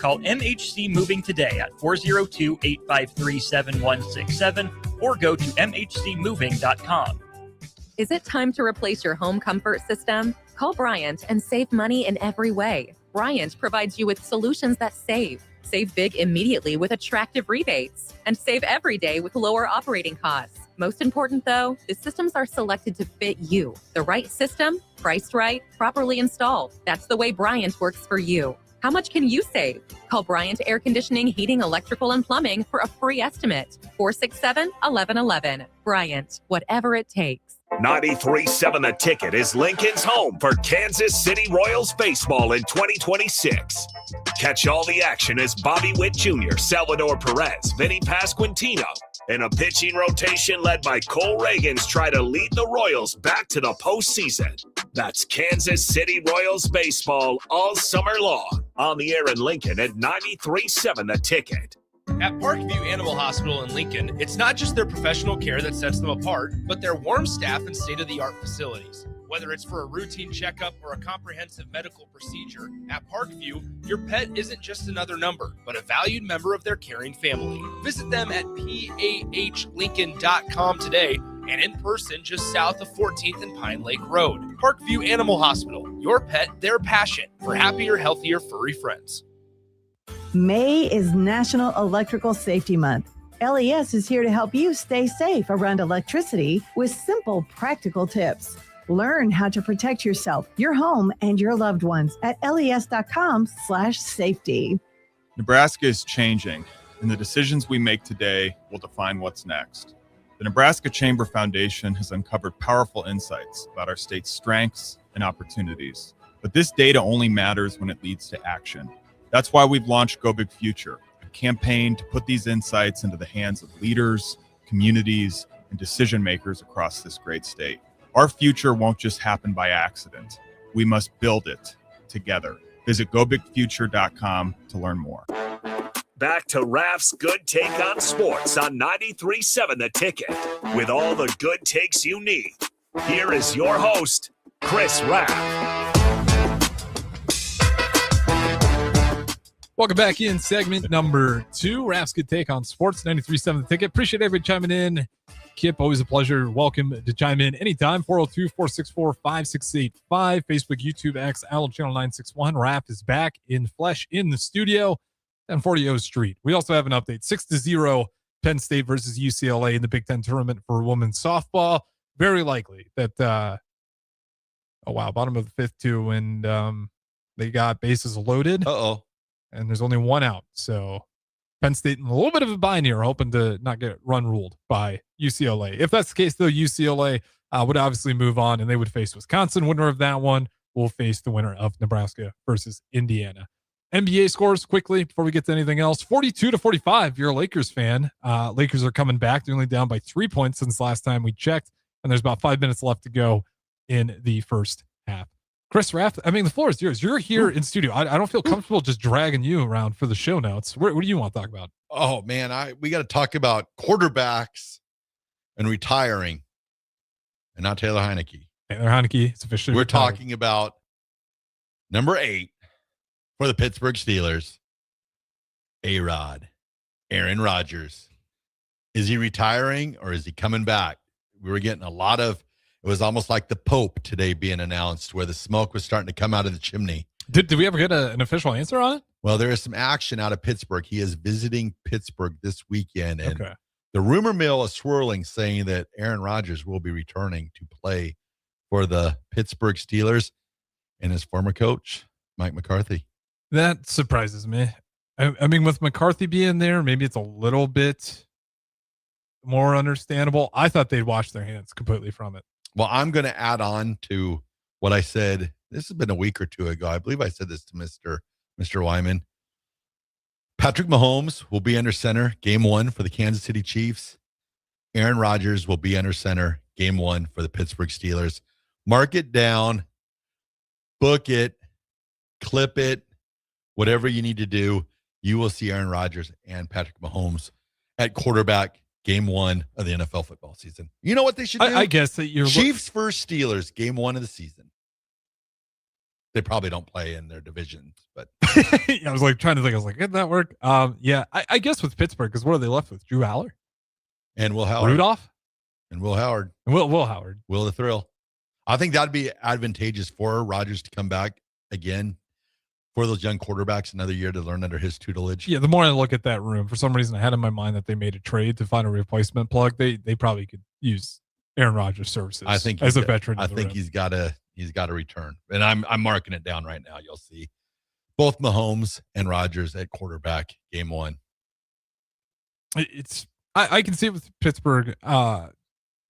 Call MHC Moving today at 402-853-7167 or go to mhcmoving.com. Is it time to replace your home comfort system? Call Bryant and save money in every way. Bryant provides you with solutions that save. Save big immediately with attractive rebates, and save every day with lower operating costs. Most important though, the systems are selected to fit you. The right system, priced right, properly installed. That's the way Bryant works for you. How much can you save? Call Bryant Air Conditioning, Heating, Electrical, and Plumbing for a free estimate. 467-1111. Bryant, whatever it takes. 93.7 The Ticket is Lincoln's home for Kansas City Royals baseball in 2026. Catch all the action as Bobby Witt Jr., Salvador Perez, Vinny Pasquantino, and a pitching rotation led by Cole Reagans try to lead the Royals back to the postseason. That's Kansas City Royals baseball all summer long. On the air in Lincoln at 93.7 The Ticket. At Parkview Animal Hospital in Lincoln, it's not just their professional care that sets them apart, but their warm staff and state-of-the-art facilities. Whether it's for a routine checkup or a comprehensive medical procedure, at Parkview, your pet isn't just another number, but a valued member of their caring family. Visit them at pahlincoln.com today and in person just south of 14th and Pine Lake Road. Parkview Animal Hospital, your pet, their passion for happier, healthier, furry friends. May is National Electrical Safety Month. LES is here to help you stay safe around electricity with simple, practical tips. Learn how to protect yourself, your home, and your loved ones at les.com/safety. Nebraska is changing, and the decisions we make today will define what's next. The Nebraska Chamber Foundation has uncovered powerful insights about our state's strengths and opportunities. But this data only matters when it leads to action. That's why we've launched Go Big Future, a campaign to put these insights into the hands of leaders, communities, and decision makers across this great state. Our future won't just happen by accident. We must build it together. Visit gobigfuture.com to learn more. Back to Raff's Good Take on Sports on 93.7 The Ticket. With all the good takes you need, here is your host, Chris Raff. Welcome back in segment number 2. Raff's Good Take on Sports, 93.7 The Ticket. Appreciate everybody chiming in. Kip, always a pleasure. Welcome to chime in anytime. 402-464-5685. Facebook, YouTube, X, Allen Channel 961. Raff is back in flesh in the studio on 40 O Street. We also have an update. 6-0 Penn State versus UCLA in the Big Ten tournament for women's softball. Very likely that, bottom of the 5th too. And they got bases loaded. And there's only one out. So Penn State in a little bit of a bind here, hoping to not get run ruled by UCLA. If that's the case, though, UCLA would obviously move on, and they would face Wisconsin. Winner of that one will face the winner of Nebraska versus Indiana. NBA scores quickly before we get to anything else. 42-45. If you're a Lakers fan, Lakers are coming back. They're only down by 3 points since last time we checked, and there's about 5 minutes left to go in the first half. Chris Raff, I mean, the floor is yours. You're here in studio. I don't feel comfortable just dragging you around for the show notes. What do you want to talk about? Oh, man, we got to talk about quarterbacks and retiring, and not Taylor Heineke. Taylor Heineke is officially retired. Talking about number 8 for the Pittsburgh Steelers, A-Rod, Aaron Rodgers. Is he retiring or is he coming back? We were getting a lot of, it was almost like the Pope today being announced, where the smoke was starting to come out of the chimney. Did we ever get an official answer on it? Well, there is some action out of Pittsburgh. He is visiting Pittsburgh this weekend, and the rumor mill is swirling, saying that Aaron Rodgers will be returning to play for the Pittsburgh Steelers and his former coach, Mike McCarthy. That surprises me. I mean, with McCarthy being there, maybe it's a little bit more understandable. I thought they'd wash their hands completely from it. Well, I'm going to add on to what I said. This has been a week or two ago. I believe I said this to Mr. Wyman. Patrick Mahomes will be under center game 1 for the Kansas City Chiefs. Aaron Rodgers will be under center game 1 for the Pittsburgh Steelers. Mark it down, book it, clip it, whatever you need to do. You will see Aaron Rodgers and Patrick Mahomes at quarterback game 1 of the NFL football season. You know what they should do? I guess that you're Chiefs versus Steelers, game 1 of the season. They probably don't play in their divisions, but I was like trying to think. I was like, did that work? Yeah, I guess with Pittsburgh, because what are they left with? Drew Aller and Will Howard, Rudolph, and Will Howard, and Will Howard, Will the Thrill. I think that'd be advantageous for Rodgers to come back again for those young quarterbacks another year to learn under his tutelage. Yeah, the more I look at that room, for some reason I had in my mind that they made a trade to find a replacement plug. They probably could use Aaron Rodgers' services. I think as a veteran. I think he's got to return, and I'm marking it down right now. You'll see both Mahomes and Rodgers at quarterback game 1. I can see it with Pittsburgh.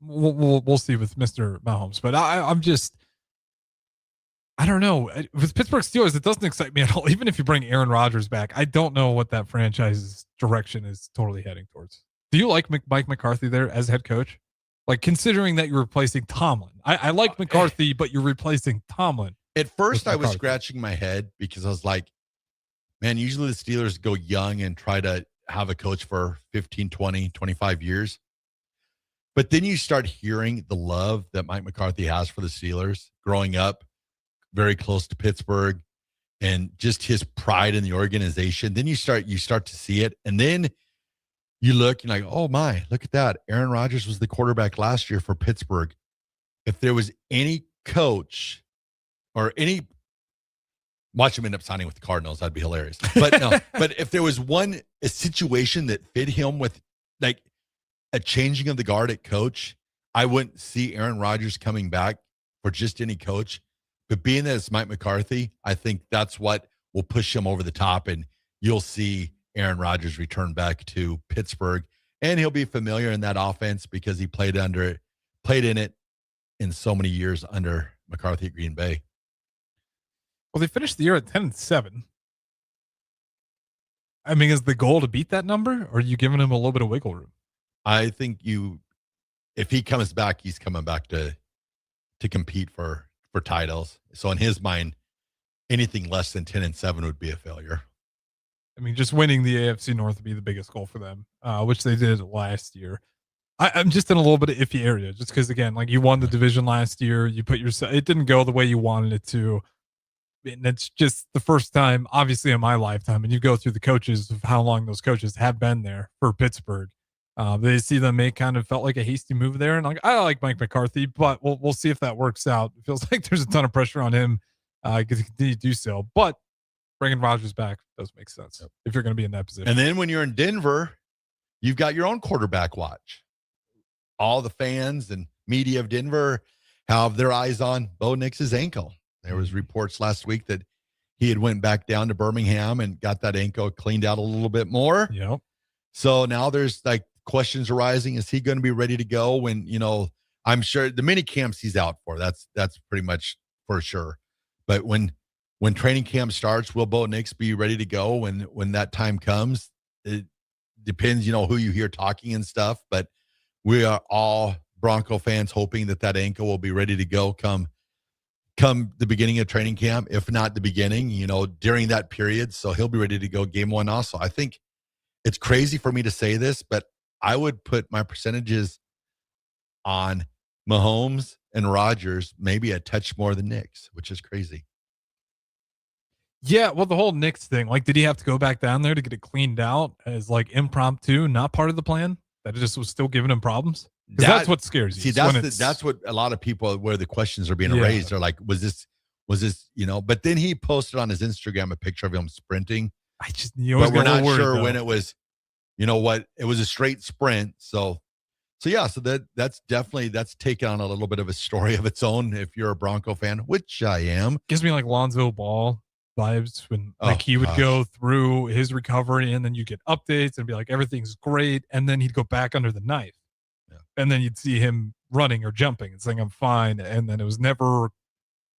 we'll see with Mr. Mahomes, but I'm just, I don't know. With Pittsburgh Steelers, it doesn't excite me at all. Even if you bring Aaron Rodgers back, I don't know what that franchise's direction is totally heading towards. Do you like Mike McCarthy there as head coach? Like, considering that you're replacing Tomlin. I like McCarthy, but you're replacing Tomlin. At first, I was scratching my head because I was like, man, usually the Steelers go young and try to have a coach for 15, 20, 25 years. But then you start hearing the love that Mike McCarthy has for the Steelers growing up very close to Pittsburgh and just his pride in the organization. Then you start to see it. And then you look and like, oh my, look at that. Aaron Rodgers was the quarterback last year for Pittsburgh. If there was any coach or any, watch him end up signing with the Cardinals, that'd be hilarious. But no, but if there was a situation that fit him with like a changing of the guard at coach, I wouldn't see Aaron Rodgers coming back for just any coach. But being that it's Mike McCarthy, I think that's what will push him over the top, and you'll see Aaron Rodgers return back to Pittsburgh, and he'll be familiar in that offense because he played in it in so many years under McCarthy at Green Bay. Well, they finished the year at 10-7. I mean, is the goal to beat that number, or are you giving him a little bit of wiggle room? I think if he comes back, he's coming back to compete for titles. So in his mind, anything less than 10-7 would be a failure. I mean, just winning the AFC North would be the biggest goal for them, which they did last year. I'm just in a little bit of iffy area, just because, again, like, you won the division last year. You put yourself, it didn't go the way you wanted it to. And it's just the first time, obviously, in my lifetime, and you go through the coaches of how long those coaches have been there for Pittsburgh. They see them make kind of felt like a hasty move there. And I like Mike McCarthy, but we'll see if that works out. It feels like there's a ton of pressure on him to continue to do so. But bringing Rodgers back does make sense if you're going to be in that position. And then when you're in Denver, you've got your own quarterback watch. All the fans and media of Denver have their eyes on Bo Nix's ankle. There was reports last week that he had went back down to Birmingham and got that ankle cleaned out a little bit more. Yep. So now there's like questions arising. Is he going to be ready to go when, I'm sure the mini camps he's out for, that's pretty much for sure. But when training camp starts, will Bo Nix be ready to go when that time comes? It depends, who you hear talking and stuff, but we are all Bronco fans hoping that ankle will be ready to go come the beginning of training camp, if not the beginning, during that period. So he'll be ready to go game one also. I think it's crazy for me to say this, but I would put my percentages on Mahomes and Rodgers, maybe a touch more than Nix, which is crazy. Yeah, well, the whole Nix thing, like, did he have to go back down there to get it cleaned out as like impromptu, not part of the plan? That it just was still giving him problems? That's what scares you. See, that's what a lot of people, where the questions are being raised, are like, was this, but then he posted on his Instagram a picture of him sprinting. But we're not sure when it was, it was a straight sprint. So that's taken on a little bit of a story of its own. If you're a Bronco fan, which I am, gives me like Lonzo Ball vibes when he would go through his recovery and then you get updates and be like, everything's great. And then he'd go back under the knife and then you'd see him running or jumping and saying, I'm fine. And then it was never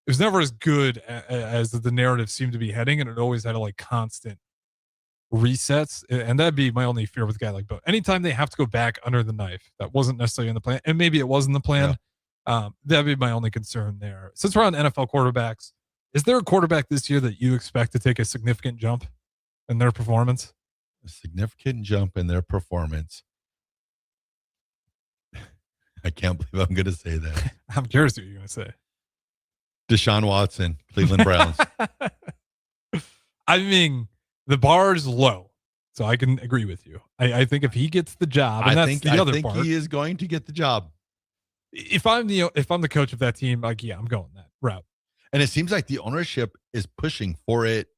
as good as the narrative seemed to be heading. And it always had like constant resets. And that'd be my only fear with a guy like Bo. Anytime they have to go back under the knife, that wasn't necessarily in the plan. And maybe it was in the plan. That'd be my only concern there. Since we're on NFL quarterbacks, is there a quarterback this year that you expect to take a significant jump in their performance? A significant jump in their performance. I can't believe I'm going to say that. I'm curious what you're going to say. Deshaun Watson, Cleveland Browns. I mean, the bar is low, so I can agree with you. I think if he gets the job, and I think he is going to get the job. If I'm the coach of that team, like, I'm going that route. And it seems like the ownership is pushing for it.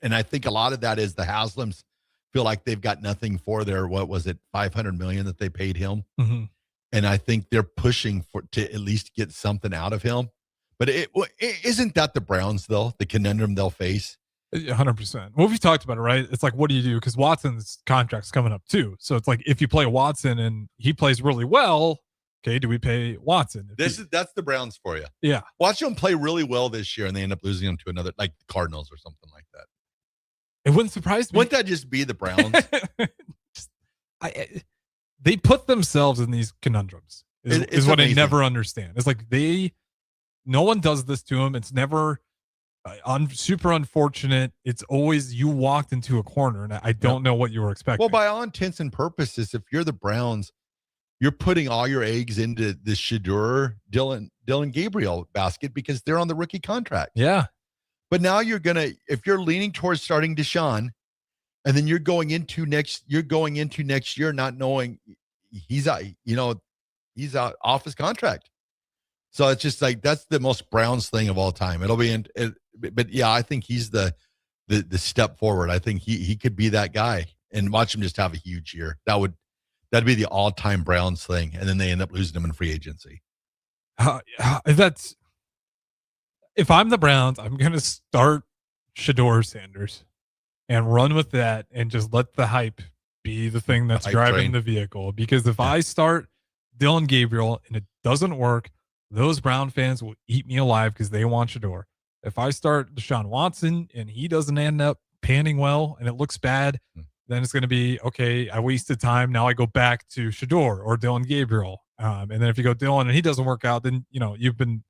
And I think a lot of that is the Haslams feel like they've got nothing for their, what was it, $500 million that they paid him. Mm-hmm. And I think they're pushing to at least get something out of him. But isn't that the Browns, though, the conundrum they'll face? 100%. Well, we've talked about it, right? It's like, what do you do? Because Watson's contract's coming up too. So it's like, if you play Watson and he plays really well, Okay, do we pay Watson? That's the Browns for you. Yeah. Watch them play really well this year, and they end up losing them to another, like the Cardinals or something like that. It wouldn't surprise me. Wouldn't that just be the Browns? They put themselves in these conundrums. Is what I never understand. It's like no one does this to them. It's never super unfortunate. It's always you walked into a corner, and I don't know what you were expecting. Well, by all intents and purposes, if you're the Browns, you're putting all your eggs into the Shedeur, Dylan Gabriel basket because they're on the rookie contract. Yeah. But now if you're leaning towards starting Deshaun, and then you're going into next year not knowing he's out, he's out off his contract. So it's just like that's the most Browns thing of all time. It'll be but yeah, I think he's the step forward. I think he could be that guy, and watch him just have a huge year. That'd be the all-time Browns thing, and then they end up losing him in free agency. If I'm the Browns, I'm going to start Shedeur Sanders and run with that and just let the hype be the thing that's driving the vehicle. Because if I start Dylan Gabriel and it doesn't work, those Brown fans will eat me alive because they want Shedeur. If I start Deshaun Watson and he doesn't end up panning well and it looks bad, then it's going to be, okay, I wasted time. Now I go back to Shedeur or Dylan Gabriel. And then if you go Dylan and he doesn't work out, then, you've been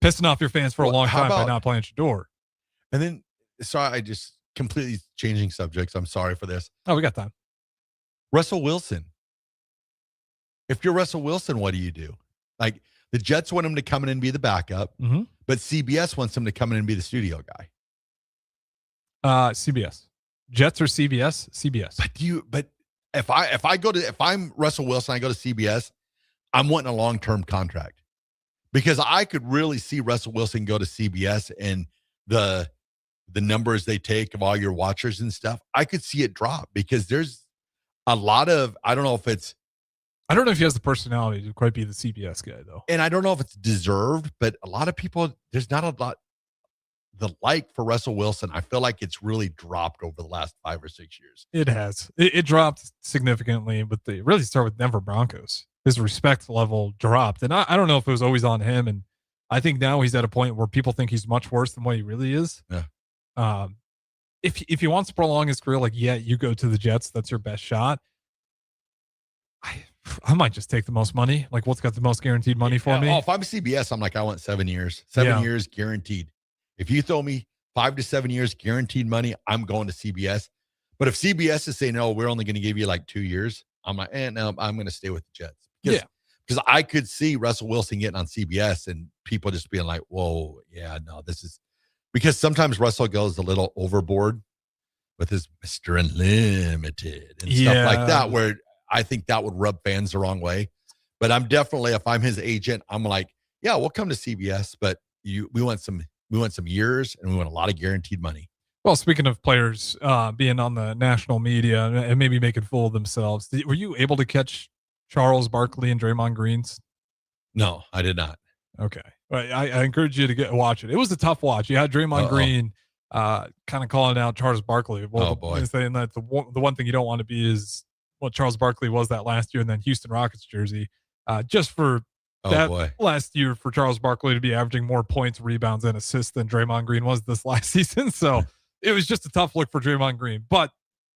pissing off your fans for a long time by not playing Shedeur. And then, sorry, I just completely changing subjects. I'm sorry for this. Oh, we got time. Russell Wilson. If you're Russell Wilson, what do you do? Like the Jets want him to come in and be the backup, but CBS wants him to come in and be the studio guy. CBS. Jets or CBS? CBS. But if I'm Russell Wilson, I go to CBS, I'm wanting a long-term contract because I could really see Russell Wilson go to CBS and the numbers they take of all your watchers and stuff. I could see it drop because there's a lot of, I don't know if he has the personality to quite be the CBS guy though. And I don't know if it's deserved, but a lot of people, there's not a lot the like for Russell Wilson. I feel like it's really dropped over the last 5 or 6 years. It has. It dropped significantly, but they really start with Denver Broncos. His respect level dropped. And I don't know if it was always on him. And I think now he's at a point where people think he's much worse than what he really is. Yeah. If he wants to prolong his career, you go to the Jets. That's your best shot. I might just take the most money. Like, what's got the most guaranteed money for me? Oh, if I'm CBS, I'm like, I want 7 years. 7 years guaranteed. If you throw me 5 to 7 years guaranteed money, I'm going to CBS. But if CBS is saying, no, we're only going to give you 2 years, I'm like, no, I'm going to stay with the Jets. Because I could see Russell Wilson getting on CBS and people just being like, whoa, yeah, no, this is because sometimes Russell goes a little overboard with his Mr. Unlimited and stuff like that, where I think that would rub fans the wrong way. But I'm definitely, if I'm his agent, I'm like, yeah, we'll come to CBS, but we want some years and we want a lot of guaranteed money. Well, speaking of players being on the national media and maybe making fool of themselves, were you able to catch Charles Barkley and Draymond Green's? No, I did not. Okay. I encourage you to watch it. It was a tough watch. You had Draymond Green kind of calling out Charles Barkley. Well, boy. Saying that the one thing you don't want to be is what Charles Barkley was that last year and then Houston Rockets jersey. Just for last year for Charles Barkley to be averaging more points, rebounds, and assists than Draymond Green was this last season. So it was just a tough look for Draymond Green. But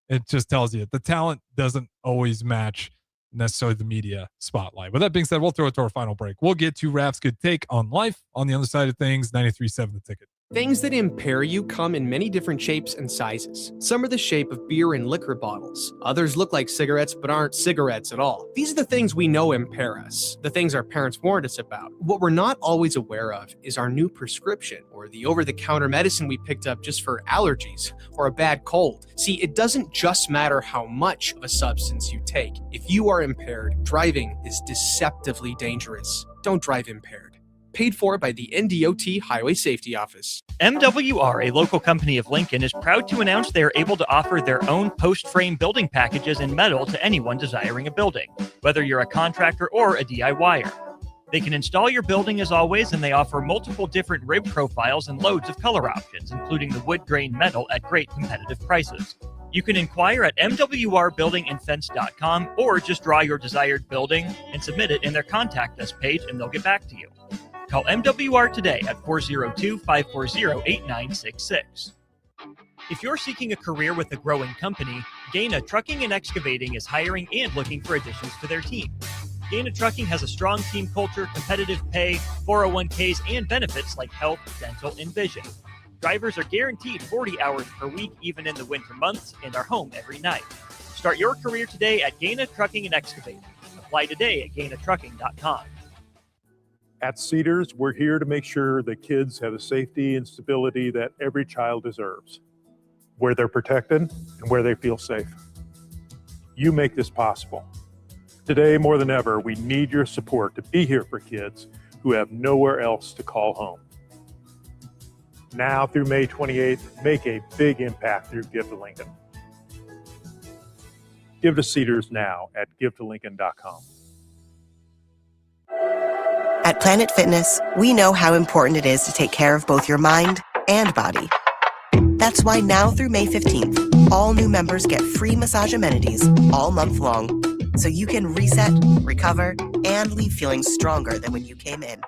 it just tells you the talent doesn't always match necessarily the media spotlight. With that being said, we'll throw it to our final break. We'll get to Raff's good take on life on the other side of things. 93.7 The Ticket. Things that impair you come in many different shapes and sizes. Some are the shape of beer and liquor bottles. Others look like cigarettes but aren't cigarettes at all. These are the things we know impair us, the things our parents warned us about. What we're not always aware of is our new prescription or the over-the-counter medicine we picked up just for allergies or a bad cold. See, it doesn't just matter how much of a substance you take. If you are impaired, driving is deceptively dangerous. Don't drive impaired. Paid for by the NDOT Highway Safety Office. MWR, a local company of Lincoln, is proud to announce they are able to offer their own post-frame building packages in metal to anyone desiring a building, whether you're a contractor or a DIYer. They can install your building as always, and they offer multiple different rib profiles and loads of color options, including the wood grain metal at great competitive prices. You can inquire at mwrbuildingandfence.com or just draw your desired building and submit it in their Contact Us page and they'll get back to you. Call MWR today at 402-540-8966. If you're seeking a career with a growing company, Gaina Trucking and Excavating is hiring and looking for additions to their team. Gaina Trucking has a strong team culture, competitive pay, 401ks, and benefits like health, dental, and vision. Drivers are guaranteed 40 hours per week, even in the winter months, and are home every night. Start your career today at Gaina Trucking and Excavating. Apply today at gainatrucking.com. At Cedars, we're here to make sure that kids have the safety and stability that every child deserves, where they're protected and where they feel safe. You make this possible. Today, more than ever, we need your support to be here for kids who have nowhere else to call home. Now through May 28th, make a big impact through Give to Lincoln. Give to Cedars now at givetolincoln.com. At Planet Fitness, we know how important it is to take care of both your mind and body. That's why now through May 15th, all new members get free massage amenities all month long, so you can reset, recover, and leave feeling stronger than when you came in.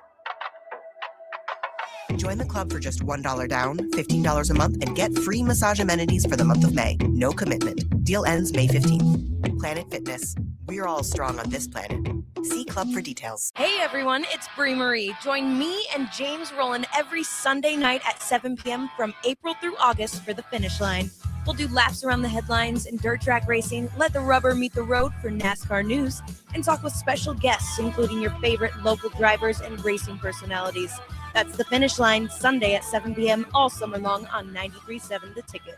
Join the club for just $1 down, $15 a month, and get free massage amenities for the month of May. No commitment. Deal ends May 15th. Planet Fitness. We're all strong on this planet. See club for details. Hey everyone, it's Brie Marie. Join me and James Rowland every Sunday night at 7 p.m. from April through August for the Finish Line. We'll do laps around the headlines and dirt track racing, let the rubber meet the road for NASCAR news, and talk with special guests, including your favorite local drivers and racing personalities. That's the Finish Line, Sunday at 7 p.m. all summer long on 93.7 The Ticket.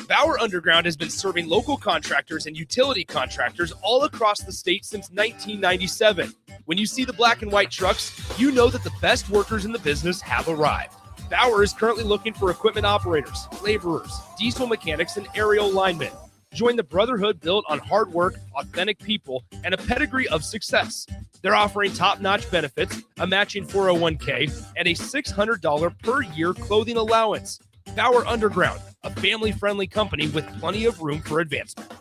Bauer Underground has been serving local contractors and utility contractors all across the state since 1997. When you see the black and white trucks, you know that the best workers in the business have arrived. Bauer is currently looking for equipment operators, laborers, diesel mechanics, and aerial linemen. Join the brotherhood built on hard work, authentic people, and a pedigree of success. They're offering top-notch benefits, a matching 401k, and a $600 per year clothing allowance. Bauer Underground, a family-friendly company with plenty of room for advancement.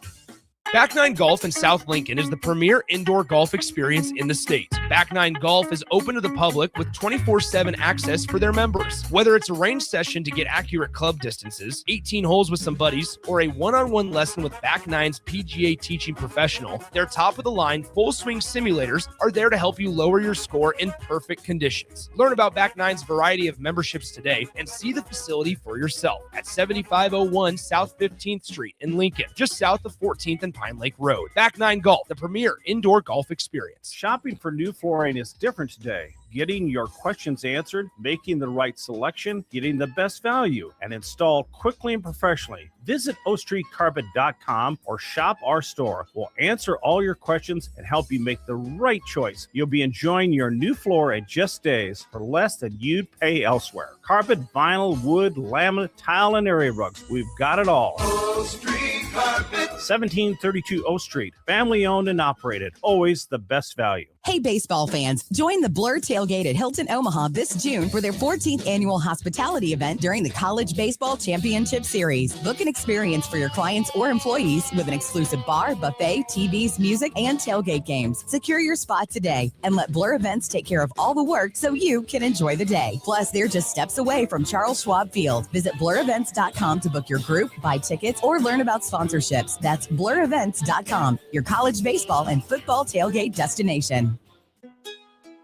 Back Nine Golf in South Lincoln is the premier indoor golf experience in the state. Back Nine Golf is open to the public with 24/7 access for their members. Whether it's a range session to get accurate club distances, 18 holes with some buddies, or a one-on-one lesson with Back Nine's PGA teaching professional, their top-of-the-line full-swing simulators are there to help you lower your score in perfect conditions. Learn about Back Nine's variety of memberships today and see the facility for yourself at 7501 South 15th Street in Lincoln, just south of 14th and Pine Lake Road. Back Nine Golf, the premier indoor golf experience. Shopping for new flooring is different today. Getting your questions answered, making the right selection, getting the best value, and installed quickly and professionally. Visit ostreetcarpet.com or shop our store. We'll answer all your questions and help you make the right choice. You'll be enjoying your new floor in just days for less than you'd pay elsewhere. Carpet, vinyl, wood, laminate, tile, and area rugs. We've got it all. O Street Carpet. 1732 O Street. Family owned and operated. Always the best value. Hey, baseball fans, join the Blur Tailgate at Hilton Omaha this June for their 14th annual hospitality event during the College Baseball Championship Series. Book an experience for your clients or employees with an exclusive bar, buffet, TVs, music, and tailgate games. Secure your spot today and let Blur Events take care of all the work so you can enjoy the day. Plus, they're just steps away from Charles Schwab Field. Visit blurevents.com to book your group, buy tickets, or learn about sponsorships. That's blurevents.com, your college baseball and football tailgate destination.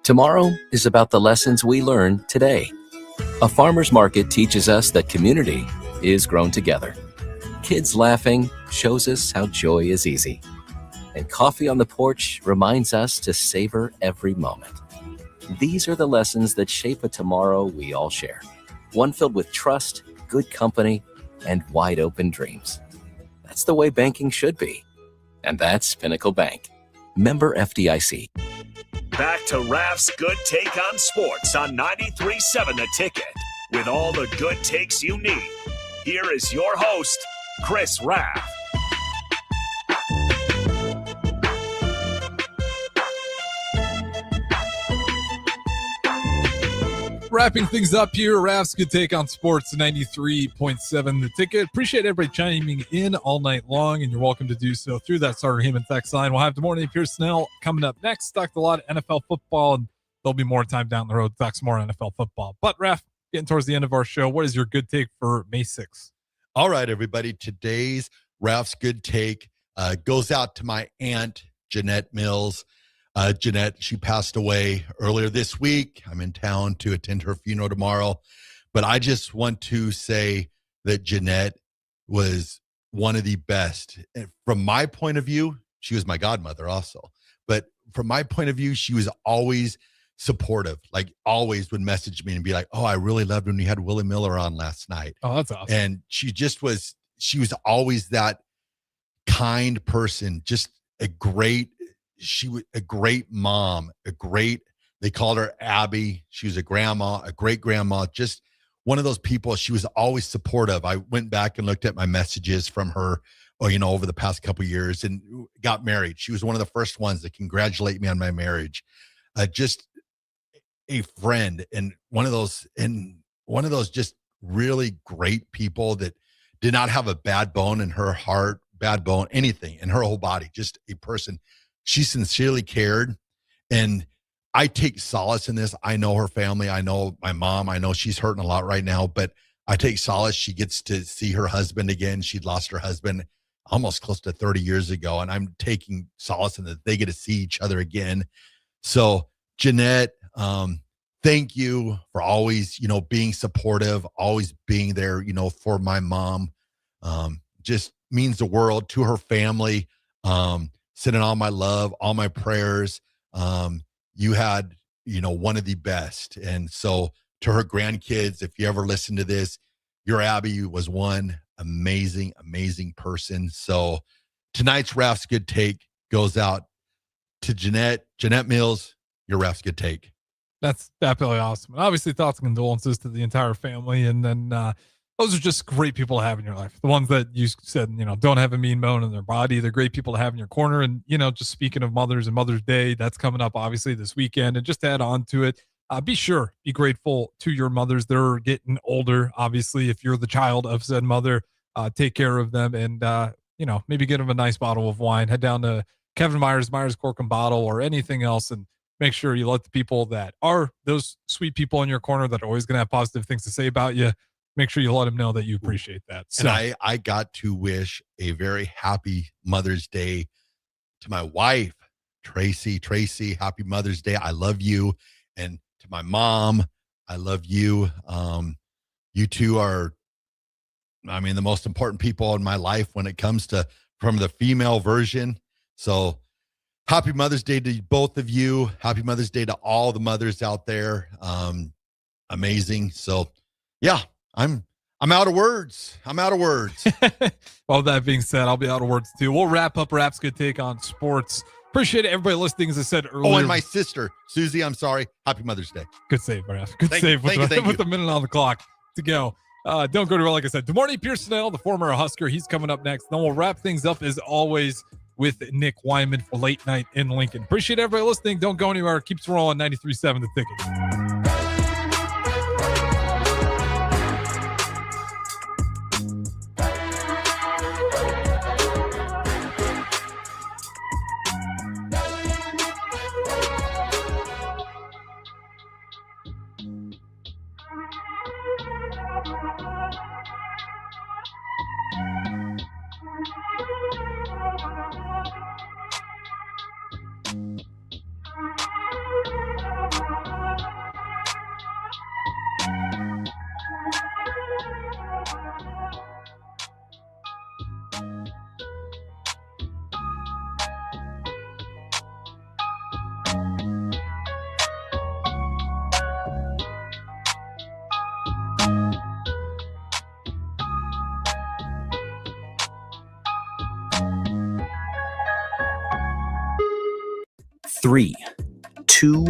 Tomorrow is about the lessons we learn today. A farmer's market teaches us that community is grown together. Kids laughing shows us how joy is easy. And coffee on the porch reminds us to savor every moment. These are the lessons that shape a tomorrow we all share. One filled with trust, good company, and wide open dreams. That's the way banking should be. And that's Pinnacle Bank. Member FDIC. Back to Raff's Good Take on Sports on 93.7 The Ticket. With all the good takes you need, here is your host, Chris Raff. wrapping things up here. Raff's Good Take on Sports 93.7 The Ticket. Appreciate everybody chiming in all night long, and you're welcome to do so through that Starter Heyman text line. We'll have DeMornay Pierce-Snell coming up next. Talked a lot of NFL football, and there'll be more time down the road to talk some more NFL football. But, Raff, getting towards the end of our show, what is your good take for May 6th? All right, everybody. Today's Raff's Good Take goes out to my aunt, Jeanette Mills. Jeanette, she passed away earlier this week. I'm in town to attend her funeral tomorrow. But I just want to say that Jeanette was one of the best. From my point of view, she was my godmother also. But from my point of view, she was always supportive, like always would message me and be like, oh, I really loved when you had Willie Miller on last night. Oh, that's awesome. And she was always that kind person, just a great mom, they called her Abby. She was a grandma, a great grandma, just one of those people. She was always supportive. I went back and looked at my messages from her, over the past couple of years, and got married. She was one of the first ones to congratulate me on my marriage. Just a friend, and one of those just really great people that did not have a bad bone in her heart, anything in her whole body, just a person. She sincerely cared, and I take solace in this. I know her family. I know my mom. I know she's hurting a lot right now, but I take solace. She gets to see her husband again. She'd lost her husband almost close to 30 years ago, and I'm taking solace in that they get to see each other again. So, Jeanette, thank you for always, being supportive, always being there, for my mom. Just means the world to her family. Sending all my love, all my prayers. You had, one of the best. And so to her grandkids, if you ever listen to this, your Abby was one amazing, amazing person. So tonight's Raff's Good Take goes out to Jeanette Mills, your Raff's Good Take. That's absolutely awesome. And obviously, thoughts and condolences to the entire family. And then those are just great people to have in your life. The ones that you said, don't have a mean bone in their body. They're great people to have in your corner. And, just speaking of mothers and Mother's Day, that's coming up obviously this weekend. And just to add on to it, be grateful to your mothers. They're getting older. Obviously, if you're the child of said mother, take care of them and, maybe get them a nice bottle of wine. Head down to Kevin Myers Cork and Bottle, or anything else, and make sure you let the people that are those sweet people in your corner that are always going to have positive things to say about you, make sure you let them know that you appreciate that. So, and I got to wish a very happy Mother's Day to my wife, Tracy. Tracy, happy Mother's Day. I love you. And to my mom, I love you. You two are, the most important people in my life when it comes to from the female version. So happy Mother's Day to both of you. Happy Mother's Day to all the mothers out there. Amazing. So yeah, I'm out of words. Well, that being said, I'll be out of words too. We'll wrap up Raff's Good Take on Sports. Appreciate everybody listening, as I said earlier. Oh, and my sister, Susie, I'm sorry. Happy Mother's Day. Good save, Raff. Good save with the minute on the clock to go. Don't go to, like I said, DeMornay Pierce-Snell, the former Husker. He's coming up next. Then we'll wrap things up, as always, with Nick Wyman for Late Night in Lincoln. Appreciate everybody listening. Don't go anywhere. Keeps rolling. 93.7 The Ticket. Three, two,